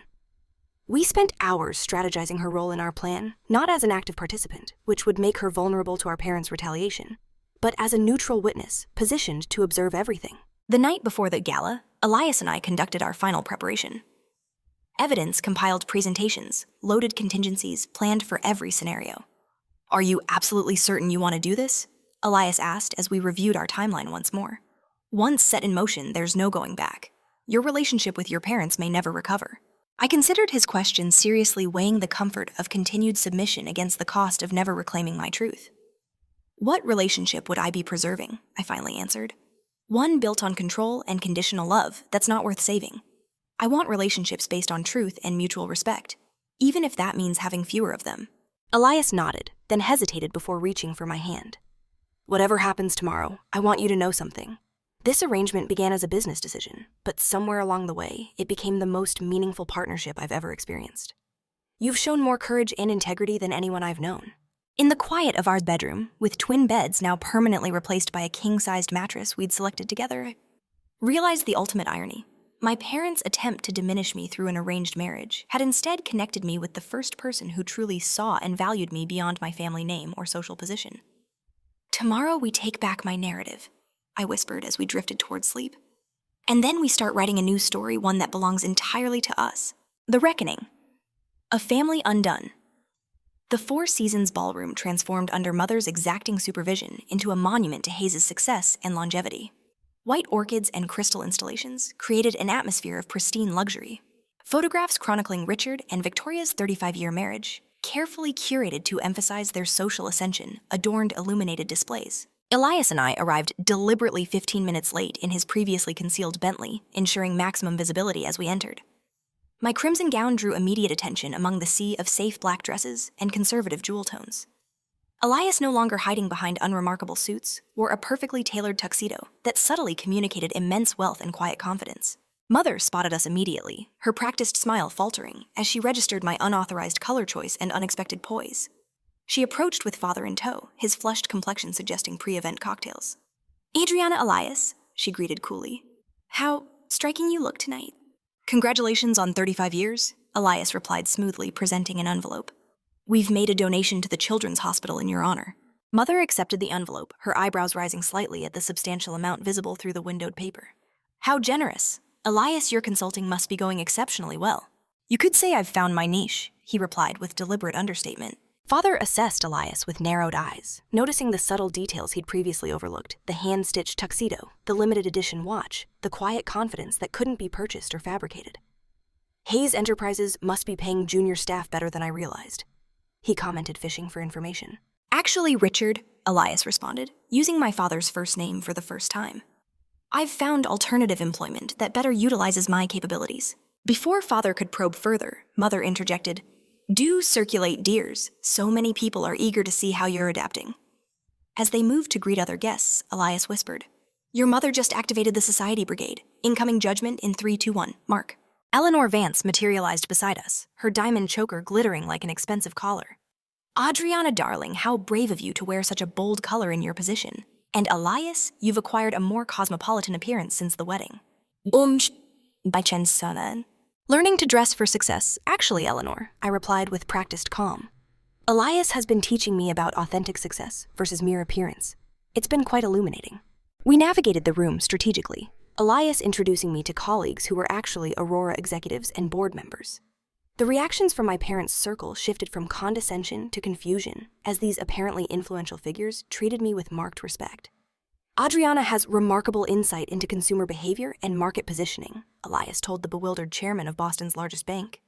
We spent hours strategizing her role in our plan, not as an active participant, which would make her vulnerable to our parents' retaliation, but as a neutral witness, positioned to observe everything. The night before the gala, Elias and I conducted our final preparation. Evidence compiled presentations, loaded contingencies, planned for every scenario. Are you absolutely certain you want to do this? Elias asked as we reviewed our timeline once more. Once set in motion, there's no going back. Your relationship with your parents may never recover. I considered his question, seriously weighing the comfort of continued submission against the cost of never reclaiming my truth. What relationship would I be preserving? I finally answered. One built on control and conditional love that's not worth saving. I want relationships based on truth and mutual respect, even if that means having fewer of them. Elias nodded, then hesitated before reaching for my hand. Whatever happens tomorrow, I want you to know something. This arrangement began as a business decision, but somewhere along the way, it became the most meaningful partnership I've ever experienced. You've shown more courage and integrity than anyone I've known. In the quiet of our bedroom, with twin beds now permanently replaced by a king-sized mattress we'd selected together, I realized the ultimate irony. My parents' attempt to diminish me through an arranged marriage had instead connected me with the first person who truly saw and valued me beyond my family name or social position. "Tomorrow we take back my narrative," I whispered as we drifted toward sleep. "And then we start writing a new story, one that belongs entirely to us. The Reckoning. A Family Undone." The Four Seasons Ballroom transformed under Mother's exacting supervision into a monument to Hayes' success and longevity. White orchids and crystal installations created an atmosphere of pristine luxury. Photographs chronicling Richard and Victoria's 35-year marriage, carefully curated to emphasize their social ascension, adorned illuminated displays. Elias and I arrived deliberately 15 minutes late in his previously concealed Bentley, ensuring maximum visibility as we entered. My crimson gown drew immediate attention among the sea of safe black dresses and conservative jewel tones. Elias, no longer hiding behind unremarkable suits, wore a perfectly tailored tuxedo that subtly communicated immense wealth and quiet confidence. Mother spotted us immediately, her practiced smile faltering as she registered my unauthorized color choice and unexpected poise. She approached with father in tow, his flushed complexion suggesting pre-event cocktails. "Adriana Elias," she greeted coolly. "How striking you look tonight." "Congratulations on 35 years, Elias replied smoothly, presenting an envelope. "We've made a donation to the Children's Hospital in your honor." Mother accepted the envelope, her eyebrows rising slightly at the substantial amount visible through the windowed paper. "How generous. Elias, your consulting must be going exceptionally well." "You could say I've found my niche," he replied with deliberate understatement. Father assessed Elias with narrowed eyes, noticing the subtle details he'd previously overlooked: the hand-stitched tuxedo, the limited edition watch, the quiet confidence that couldn't be purchased or fabricated. "Hayes Enterprises must be paying junior staff better than I realized," he commented, fishing for information. "Actually, Richard," Elias responded, using my father's first name for the first time, "I've found alternative employment that better utilizes my capabilities." Before father could probe further, Mother interjected, "Do circulate, dears. So many people are eager to see how you're adapting." As they moved to greet other guests, Elias whispered, "Your mother just activated the Society Brigade. Incoming judgment in 3, 2, 1, mark." Eleanor Vance materialized beside us, her diamond choker glittering like an expensive collar. "Adriana, darling, how brave of you to wear such a bold color in your position. And Elias, you've acquired a more cosmopolitan appearance since the wedding." By chance, son. "Learning to dress for success, actually, Eleanor," I replied with practiced calm. "Elias has been teaching me about authentic success versus mere appearance. It's been quite illuminating." We navigated the room strategically, Elias introducing me to colleagues who were actually Aurora executives and board members. The reactions from my parents' circle shifted from condescension to confusion as these apparently influential figures treated me with marked respect. "Adriana has remarkable insight into consumer behavior and market positioning," Elias told the bewildered chairman of Boston's largest bank.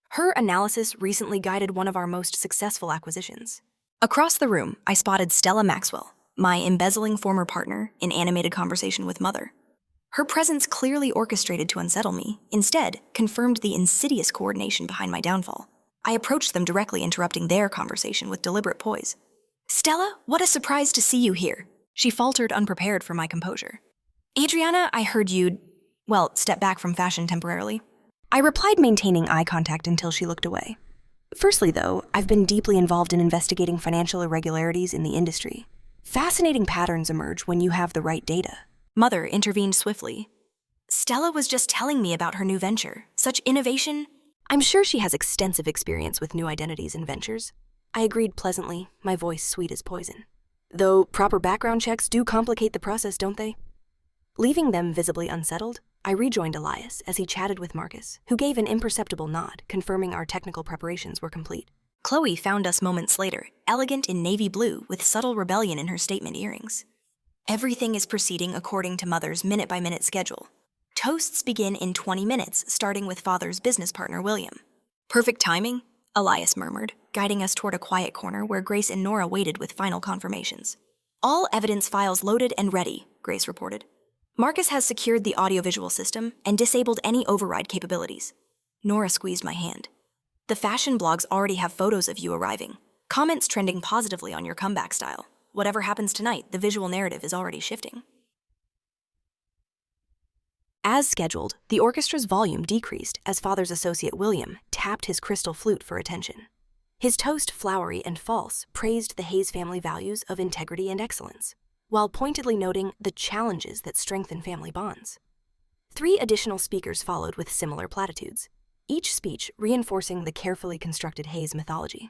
"Her analysis recently guided one of our most successful acquisitions." Across the room, I spotted Stella Maxwell, my embezzling former partner, in animated conversation with Mother. Her presence, clearly orchestrated to unsettle me, instead confirmed the insidious coordination behind my downfall. I approached them directly, interrupting their conversation with deliberate poise. "Stella, what a surprise to see you here," she faltered, unprepared for my composure. "Adriana, I heard you'd, step back from fashion temporarily." I replied, maintaining eye contact until she looked away. "Firstly, though, I've been deeply involved in investigating financial irregularities in the industry. Fascinating patterns emerge when you have the right data." Mother intervened swiftly. "Stella was just telling me about her new venture. Such innovation." "I'm sure she has extensive experience with new identities and ventures," I agreed pleasantly, my voice sweet as poison. "Though proper background checks do complicate the process, don't they?" Leaving them visibly unsettled, I rejoined Elias as he chatted with Marcus, who gave an imperceptible nod, confirming our technical preparations were complete. Chloe found us moments later, elegant in navy blue with subtle rebellion in her statement earrings. "Everything is proceeding according to Mother's minute-by-minute schedule. Toasts begin in 20 minutes, starting with Father's business partner, William." "Perfect timing," Elias murmured, guiding us toward a quiet corner where Grace and Nora waited with final confirmations. "All evidence files loaded and ready," Grace reported. "Marcus has secured the audiovisual system and disabled any override capabilities." Nora squeezed my hand. "The fashion blogs already have photos of you arriving. Comments trending positively on your comeback style. Whatever happens tonight, the visual narrative is already shifting." As scheduled, the orchestra's volume decreased as Father's associate William tapped his crystal flute for attention. His toast, flowery and false, praised the Hayes family values of integrity and excellence, while pointedly noting the challenges that strengthen family bonds. 3 additional speakers followed with similar platitudes, each speech reinforcing the carefully constructed Hayes mythology.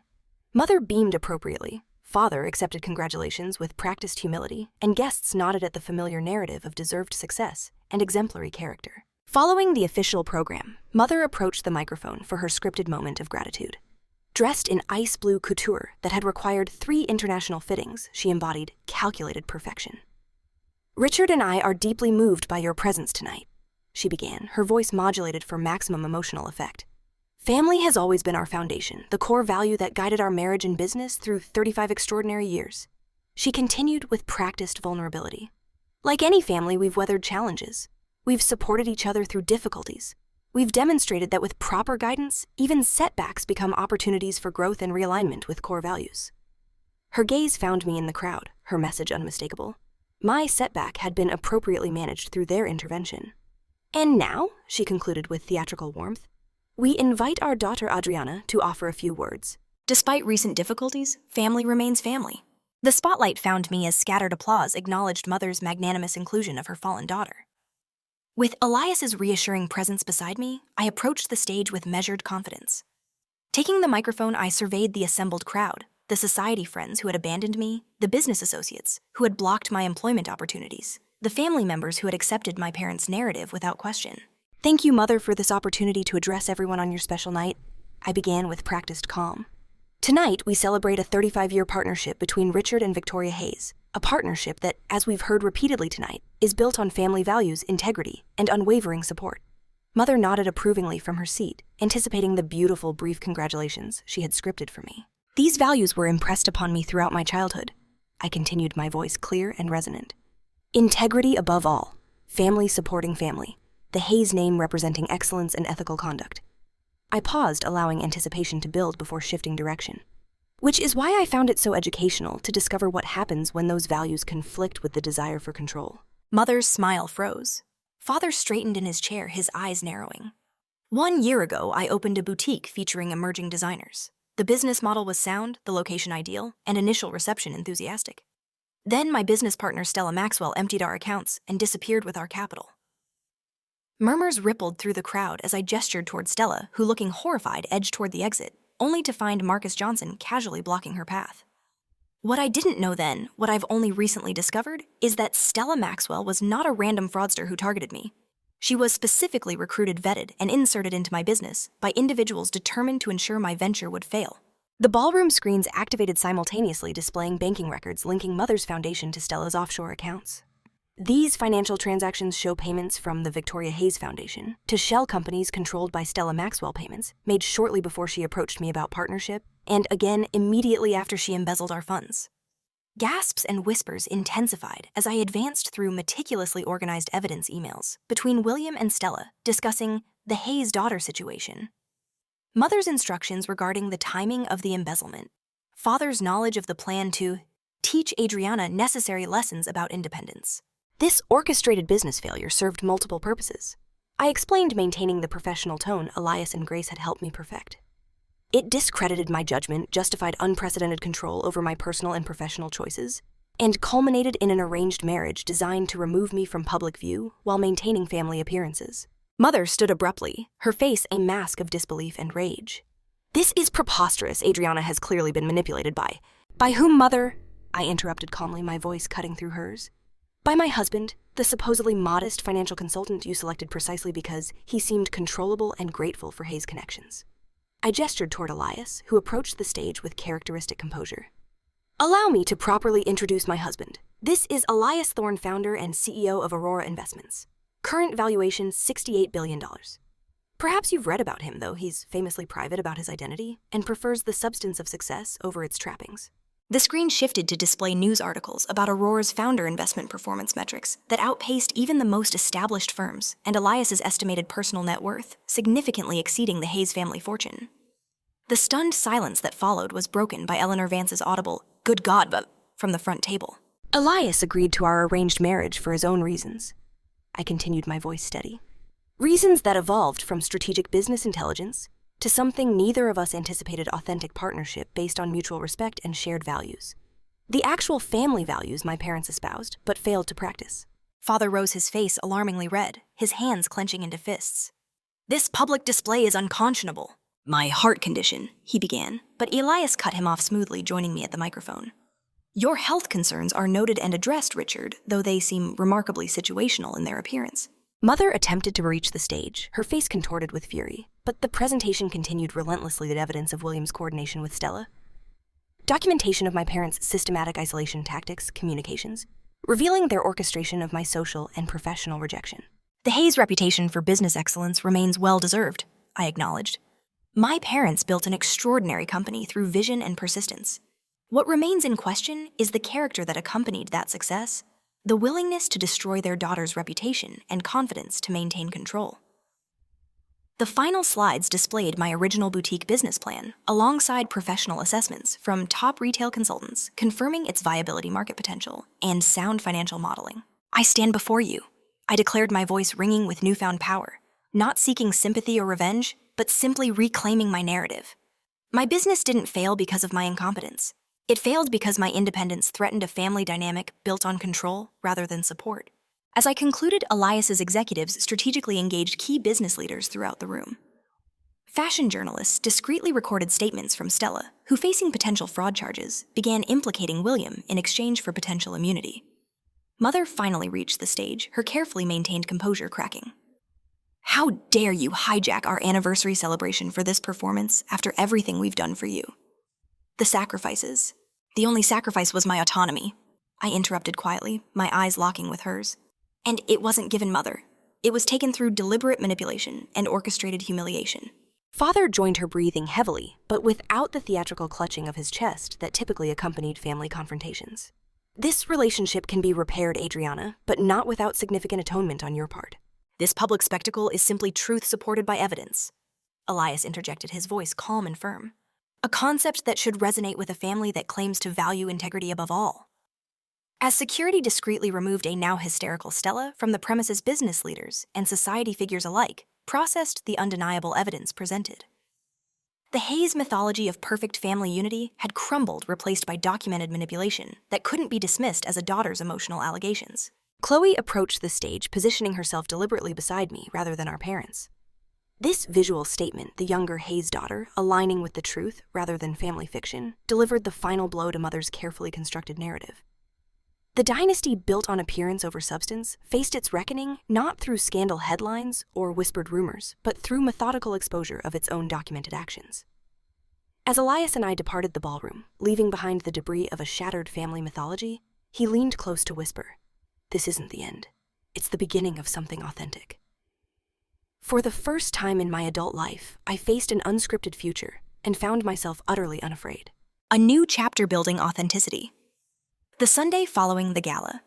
Mother beamed appropriately, father accepted congratulations with practiced humility, and guests nodded at the familiar narrative of deserved success and exemplary character. Following the official program, Mother approached the microphone for her scripted moment of gratitude. Dressed in ice blue couture that had required 3 international fittings, she embodied calculated perfection. "Richard and I are deeply moved by your presence tonight," she began, her voice modulated for maximum emotional effect. "Family has always been our foundation, the core value that guided our marriage and business through 35 extraordinary years." She continued with practiced vulnerability. "Like any family, we've weathered challenges. We've supported each other through difficulties. We've demonstrated that with proper guidance, even setbacks become opportunities for growth and realignment with core values." Her gaze found me in the crowd, her message unmistakable. My setback had been appropriately managed through their intervention. "And now," she concluded with theatrical warmth, "we invite our daughter Adriana to offer a few words." Despite recent difficulties, family remains family. The spotlight found me as scattered applause acknowledged Mother's magnanimous inclusion of her fallen daughter. With Elias's reassuring presence beside me, I approached the stage with measured confidence. Taking the microphone, I surveyed the assembled crowd, the society friends who had abandoned me, the business associates who had blocked my employment opportunities, the family members who had accepted my parents' narrative without question. "Thank you, Mother, for this opportunity to address everyone on your special night," I began with practiced calm. "Tonight, we celebrate a 35-year partnership between Richard and Victoria Hayes, a partnership that, as we've heard repeatedly tonight, is built on family values, integrity, and unwavering support." Mother nodded approvingly from her seat, anticipating the beautiful, brief congratulations she had scripted for me. "These values were impressed upon me throughout my childhood," I continued, my voice clear and resonant. "Integrity above all, family supporting family, the Hayes name representing excellence and ethical conduct." I paused, allowing anticipation to build before shifting direction. Which is why I found it so educational to discover what happens when those values conflict with the desire for control. Mother's smile froze. Father straightened in his chair, his eyes narrowing. "1 year ago, I opened a boutique featuring emerging designers. The business model was sound, the location ideal, and initial reception enthusiastic. Then my business partner Stella Maxwell emptied our accounts and disappeared with our capital." Murmurs rippled through the crowd as I gestured toward Stella, who, looking horrified, edged toward the exit, only to find Marcus Johnson casually blocking her path. What I didn't know then, what I've only recently discovered, is that Stella Maxwell was not a random fraudster who targeted me. She was specifically recruited, vetted, and inserted into my business by individuals determined to ensure my venture would fail. The ballroom screens activated simultaneously, displaying banking records linking Mother's foundation to Stella's offshore accounts. These financial transactions show payments from the Victoria Hayes Foundation to shell companies controlled by Stella Maxwell payments, made shortly before she approached me about partnership, and again immediately after she embezzled our funds. Gasps and whispers intensified as I advanced through meticulously organized evidence emails between William and Stella discussing the Hayes daughter situation. Mother's instructions regarding the timing of the embezzlement. Father's knowledge of the plan to teach Adriana necessary lessons about independence. This orchestrated business failure served multiple purposes. I explained maintaining the professional tone Elias and Grace had helped me perfect. It discredited my judgment, justified unprecedented control over my personal and professional choices, and culminated in an arranged marriage designed to remove me from public view while maintaining family appearances. Mother stood abruptly, her face a mask of disbelief and rage. "This is preposterous. Adriana has clearly been manipulated by..." "By whom, Mother?" I interrupted calmly, my voice cutting through hers. "By my husband, the supposedly modest financial consultant you selected precisely because he seemed controllable and grateful for Hayes' connections." I gestured toward Elias, who approached the stage with characteristic composure. "Allow me to properly introduce my husband. This is Elias Thorne, founder and CEO of Aurora Investments. Current valuation, $68 billion. Perhaps you've read about him, though he's famously private about his identity and prefers the substance of success over its trappings." The screen shifted to display news articles about Aurora's founder investment performance metrics that outpaced even the most established firms, and Elias's estimated personal net worth, significantly exceeding the Hayes family fortune. The stunned silence that followed was broken by Eleanor Vance's audible, "Good God," but from the front table. "Elias agreed to our arranged marriage for his own reasons." I continued, my voice steady. "Reasons that evolved from strategic business intelligence to something neither of us anticipated: authentic partnership based on mutual respect and shared values. The actual family values my parents espoused, but failed to practice. Father rose his face alarmingly red, his hands clenching into fists. "This public display is unconscionable." "My heart condition," he began, but Elias cut him off smoothly, joining me at the microphone. "Your health concerns are noted and addressed, Richard, though they seem remarkably situational in their appearance." Mother attempted to reach the stage, her face contorted with fury, but the presentation continued relentlessly with evidence of William's coordination with Stella. Documentation of my parents' systematic isolation tactics, communications, revealing their orchestration of my social and professional rejection. "The Hayes reputation for business excellence remains well-deserved," I acknowledged. "My parents built an extraordinary company through vision and persistence. What remains in question is the character that accompanied that success, the willingness to destroy their daughter's reputation and confidence to maintain control." The final slides displayed my original boutique business plan, alongside professional assessments from top retail consultants confirming its viability market potential and sound financial modeling. "I stand before you," I declared, my voice ringing with newfound power, not seeking sympathy or revenge, but simply reclaiming my narrative. My business didn't fail because of my incompetence. It failed because my independence threatened a family dynamic built on control rather than support. As I concluded, Elias's executives strategically engaged key business leaders throughout the room. Fashion journalists discreetly recorded statements from Stella, who, facing potential fraud charges, began implicating William in exchange for potential immunity. Mother finally reached the stage, her carefully maintained composure cracking. "How dare you hijack our anniversary celebration for this performance after everything we've done for you?" "The sacrifices. The only sacrifice was my autonomy," I interrupted quietly, my eyes locking with hers. "And it wasn't given, Mother. It was taken through deliberate manipulation and orchestrated humiliation." Father joined her, breathing heavily, but without the theatrical clutching of his chest that typically accompanied family confrontations. "This relationship can be repaired, Adriana, but not without significant atonement on your part. This public spectacle is simply truth supported by evidence," Elias interjected, his voice calm and firm. "A concept that should resonate with a family that claims to value integrity above all." As security discreetly removed a now hysterical Stella from the premises, business leaders and society figures alike processed the undeniable evidence presented. The Hayes mythology of perfect family unity had crumbled, replaced by documented manipulation that couldn't be dismissed as a daughter's emotional allegations. Chloe approached the stage, positioning herself deliberately beside me rather than our parents. This visual statement, the younger Hayes daughter aligning with the truth rather than family fiction, delivered the final blow to Mother's carefully constructed narrative. The dynasty, built on appearance over substance, faced its reckoning not through scandal headlines or whispered rumors, but through methodical exposure of its own documented actions. As Elias and I departed the ballroom, leaving behind the debris of a shattered family mythology, he leaned close to whisper, "This isn't the end. It's the beginning of something authentic." For the first time in my adult life, I faced an unscripted future and found myself utterly unafraid. A new chapter building authenticity. The Sunday following the gala,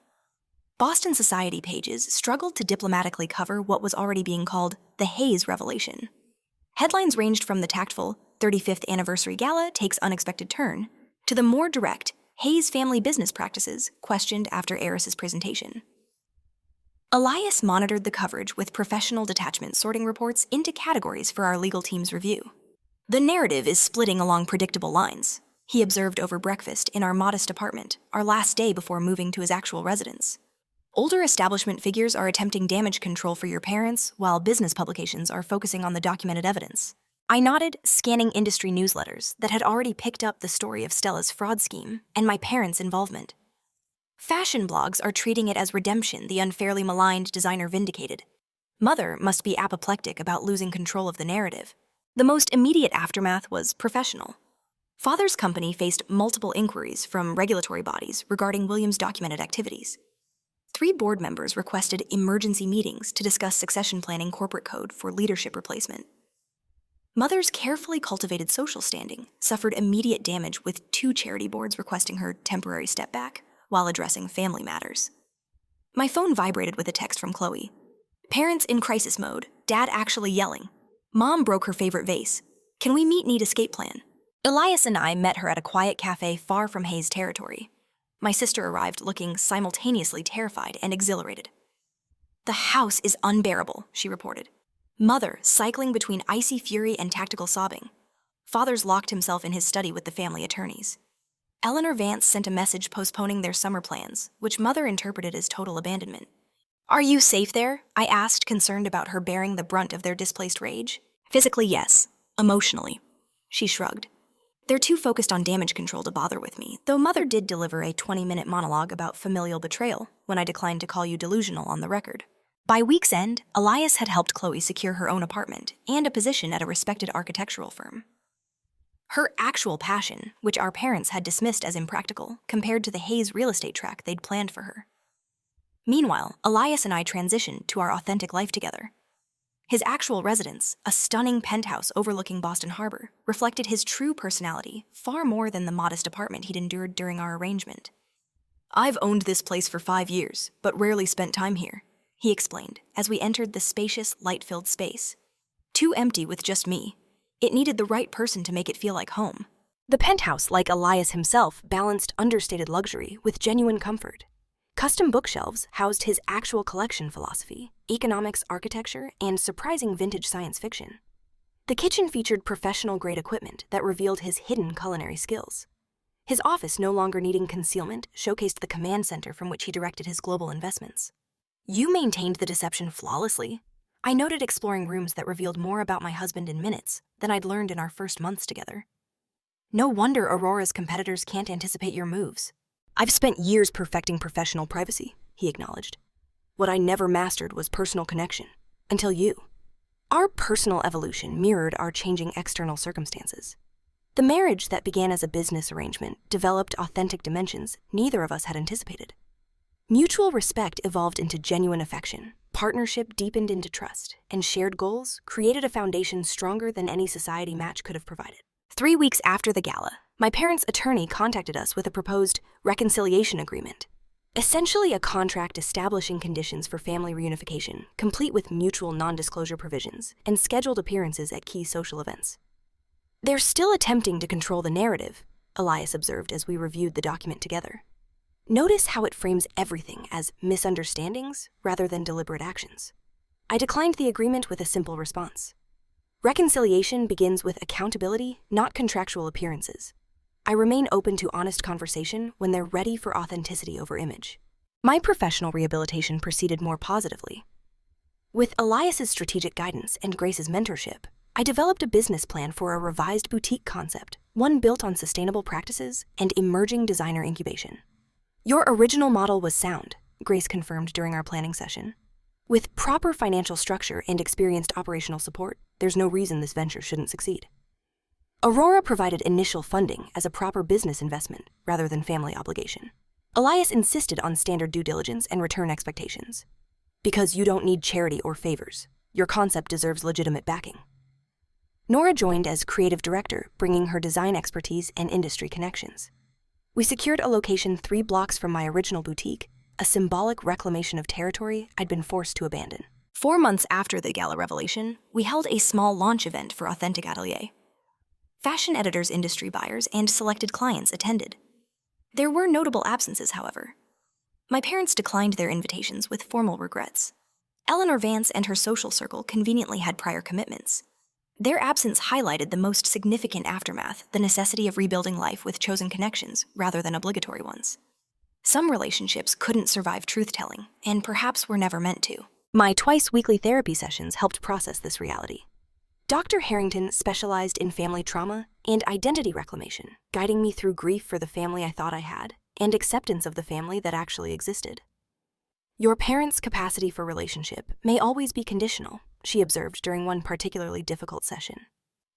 Boston society pages struggled to diplomatically cover what was already being called the Hayes revelation. Headlines ranged from the tactful 35th anniversary gala takes unexpected turn to the more direct Hayes family business practices questioned after heiress's presentation. Elias monitored the coverage with professional detachment, sorting reports into categories for our legal team's review. "The narrative is splitting along predictable lines," he observed over breakfast in our modest apartment, our last day before moving to his actual residence. "Older establishment figures are attempting damage control for your parents, while business publications are focusing on the documented evidence." I nodded, scanning industry newsletters that had already picked up the story of Stella's fraud scheme and my parents' involvement. Fashion blogs are treating it as redemption, the unfairly maligned designer vindicated. Mother must be apoplectic about losing control of the narrative. The most immediate aftermath was professional. Father's company faced multiple inquiries from regulatory bodies regarding William's documented activities. 3 board members requested emergency meetings to discuss succession planning corporate code for leadership replacement. Mother's carefully cultivated social standing suffered immediate damage, with 2 charity boards requesting her temporary step back while addressing family matters. My phone vibrated with a text from Chloe. "Parents in crisis mode, Dad actually yelling. Mom broke her favorite vase. Can we meet, need escape plan?" Elias and I met her at a quiet cafe far from Hayes territory. My sister arrived looking simultaneously terrified and exhilarated. "The house is unbearable," she reported. Mother cycling between icy fury and tactical sobbing. Father's locked himself in his study with the family attorneys. Eleanor Vance sent a message postponing their summer plans, which Mother interpreted as total abandonment. "Are you safe there?" I asked, concerned about her bearing the brunt of their displaced rage. "Physically, yes. Emotionally." She shrugged. "They're too focused on damage control to bother with me, though Mother did deliver a 20-minute monologue about familial betrayal when I declined to call you delusional on the record." By week's end, Elias had helped Chloe secure her own apartment and a position at a respected architectural firm. Her actual passion, which our parents had dismissed as impractical, compared to the Hayes real estate track they'd planned for her. Meanwhile, Elias and I transitioned to our authentic life together. His actual residence, a stunning penthouse overlooking Boston Harbor, reflected his true personality far more than the modest apartment he'd endured during our arrangement. "I've owned this place for 5 years, but rarely spent time here," he explained as we entered the spacious, light-filled space. "Too empty with just me. It needed the right person to make it feel like home." The penthouse, like Elias himself, balanced understated luxury with genuine comfort. Custom bookshelves housed his actual collection philosophy, economics, architecture, and surprising vintage science fiction. The kitchen featured professional-grade equipment that revealed his hidden culinary skills. His office, no longer needing concealment, showcased the command center from which he directed his global investments. "You maintained the deception flawlessly," I noted, exploring rooms that revealed more about my husband in minutes than I'd learned in our first months together. "No wonder Aurora's competitors can't anticipate your moves." "I've spent years perfecting professional privacy," he acknowledged. "What I never mastered was personal connection. Until you." Our personal evolution mirrored our changing external circumstances. The marriage that began as a business arrangement developed authentic dimensions neither of us had anticipated. Mutual respect evolved into genuine affection, partnership deepened into trust, and shared goals created a foundation stronger than any society match could have provided. 3 weeks after the gala, my parents' attorney contacted us with a proposed reconciliation agreement, essentially a contract establishing conditions for family reunification, complete with mutual non-disclosure provisions and scheduled appearances at key social events. "They're still attempting to control the narrative," Elias observed as we reviewed the document together. "Notice how it frames everything as misunderstandings rather than deliberate actions." I declined the agreement with a simple response. Reconciliation begins with accountability, not contractual appearances. I remain open to honest conversation when they're ready for authenticity over image. My professional rehabilitation proceeded more positively. With Elias's strategic guidance and Grace's mentorship, I developed a business plan for a revised boutique concept, one built on sustainable practices and emerging designer incubation. "Your original model was sound," Grace confirmed during our planning session. "With proper financial structure and experienced operational support, there's no reason this venture shouldn't succeed." Aurora provided initial funding as a proper business investment rather than family obligation. Elias insisted on standard due diligence and return expectations. "Because you don't need charity or favors. Your concept deserves legitimate backing." Nora joined as creative director, bringing her design expertise and industry connections. We secured a location 3 blocks from my original boutique, a symbolic reclamation of territory I'd been forced to abandon. 4 months after the gala revelation, we held a small launch event for Authentic Atelier. Fashion editors, industry buyers, and selected clients attended. There were notable absences, however. My parents declined their invitations with formal regrets. Eleanor Vance and her social circle conveniently had prior commitments. Their absence highlighted the most significant aftermath, the necessity of rebuilding life with chosen connections rather than obligatory ones. Some relationships couldn't survive truth-telling, and perhaps were never meant to. My twice-weekly therapy sessions helped process this reality. Dr. Harrington specialized in family trauma and identity reclamation, guiding me through grief for the family I thought I had and acceptance of the family that actually existed. "Your parents' capacity for relationship may always be conditional," she observed during one particularly difficult session.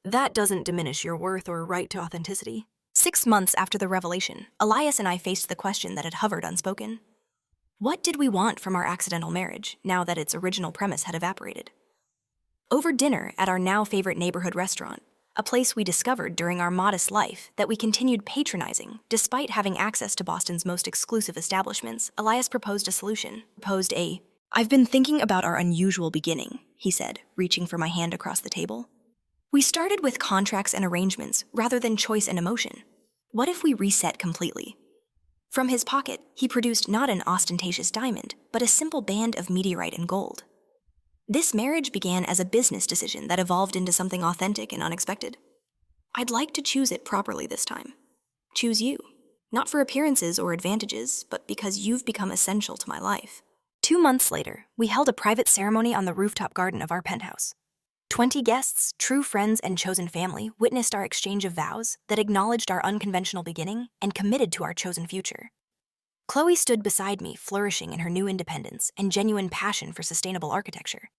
"That doesn't diminish your worth or right to authenticity." 6 months after the revelation, Elias and I faced the question that had hovered unspoken. What did we want from our accidental marriage, now that its original premise had evaporated? Over dinner at our now favorite neighborhood restaurant, a place we discovered during our modest life that we continued patronizing despite having access to Boston's most exclusive establishments, Elias proposed a solution. "I've been thinking about our unusual beginning," he said, reaching for my hand across the table. "We started with contracts and arrangements rather than choice and emotion. What if we reset completely?" From his pocket, he produced not an ostentatious diamond, but a simple band of meteorite and gold. This marriage began as a business decision that evolved into something authentic and unexpected. I'd like to choose it properly this time. Choose you. Not for appearances or advantages, but because you've become essential to my life. 2 months later, we held a private ceremony on the rooftop garden of our penthouse. 20 guests, true friends, and chosen family witnessed our exchange of vows that acknowledged our unconventional beginning and committed to our chosen future. Chloe stood beside me, flourishing in her new independence and genuine passion for sustainable architecture.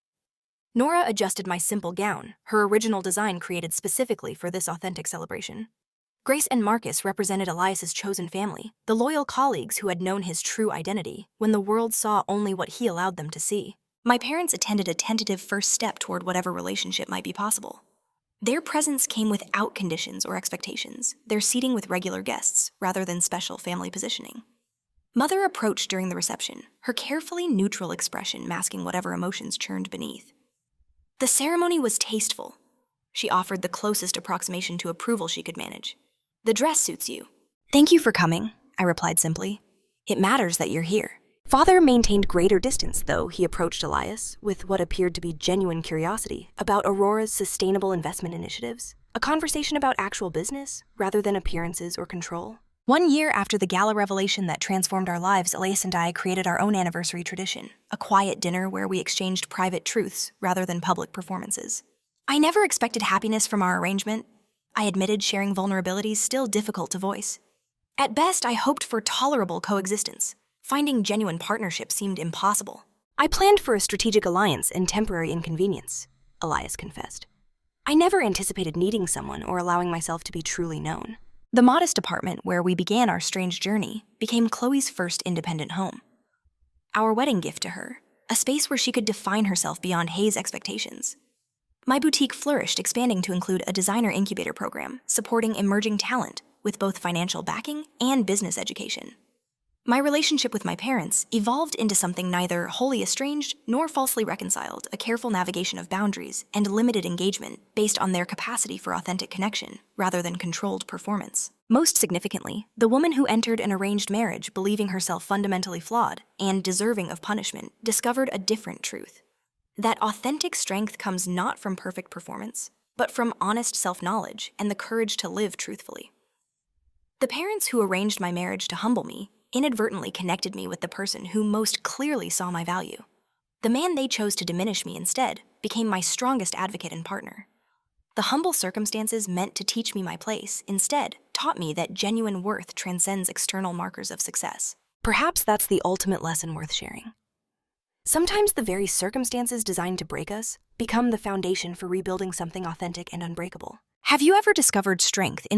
Nora adjusted my simple gown, her original design created specifically for this authentic celebration. Grace and Marcus represented Elias's chosen family, the loyal colleagues who had known his true identity when the world saw only what he allowed them to see. My parents attended a tentative first step toward whatever relationship might be possible. Their presence came without conditions or expectations, their seating with regular guests rather than special family positioning. Mother approached during the reception, her carefully neutral expression masking whatever emotions churned beneath. The ceremony was tasteful. She offered the closest approximation to approval she could manage. "The dress suits you." "Thank you for coming," I replied simply. "It matters that you're here." Father maintained greater distance, though he approached Elias with what appeared to be genuine curiosity about Aurora's sustainable investment initiatives, a conversation about actual business rather than appearances or control. 1 year after the gala revelation that transformed our lives, Elias and I created our own anniversary tradition, a quiet dinner where we exchanged private truths rather than public performances. "I never expected happiness from our arrangement," I admitted, sharing vulnerabilities still difficult to voice. "At best, I hoped for tolerable coexistence. Finding genuine partnership seemed impossible." "I planned for a strategic alliance and temporary inconvenience," Elias confessed. "I never anticipated needing someone or allowing myself to be truly known." The modest apartment where we began our strange journey became Chloe's first independent home. Our wedding gift to her, a space where she could define herself beyond Hayes' expectations. My boutique flourished, expanding to include a designer incubator program supporting emerging talent with both financial backing and business education. My relationship with my parents evolved into something neither wholly estranged nor falsely reconciled, a careful navigation of boundaries and limited engagement based on their capacity for authentic connection rather than controlled performance. Most significantly, the woman who entered an arranged marriage believing herself fundamentally flawed and deserving of punishment discovered a different truth. That authentic strength comes not from perfect performance, but from honest self-knowledge and the courage to live truthfully. The parents who arranged my marriage to humble me inadvertently connected me with the person who most clearly saw my value. The man they chose to diminish me instead became my strongest advocate and partner. The humble circumstances meant to teach me my place instead taught me that genuine worth transcends external markers of success. Perhaps that's the ultimate lesson worth sharing. Sometimes the very circumstances designed to break us become the foundation for rebuilding something authentic and unbreakable. Have you ever discovered strength in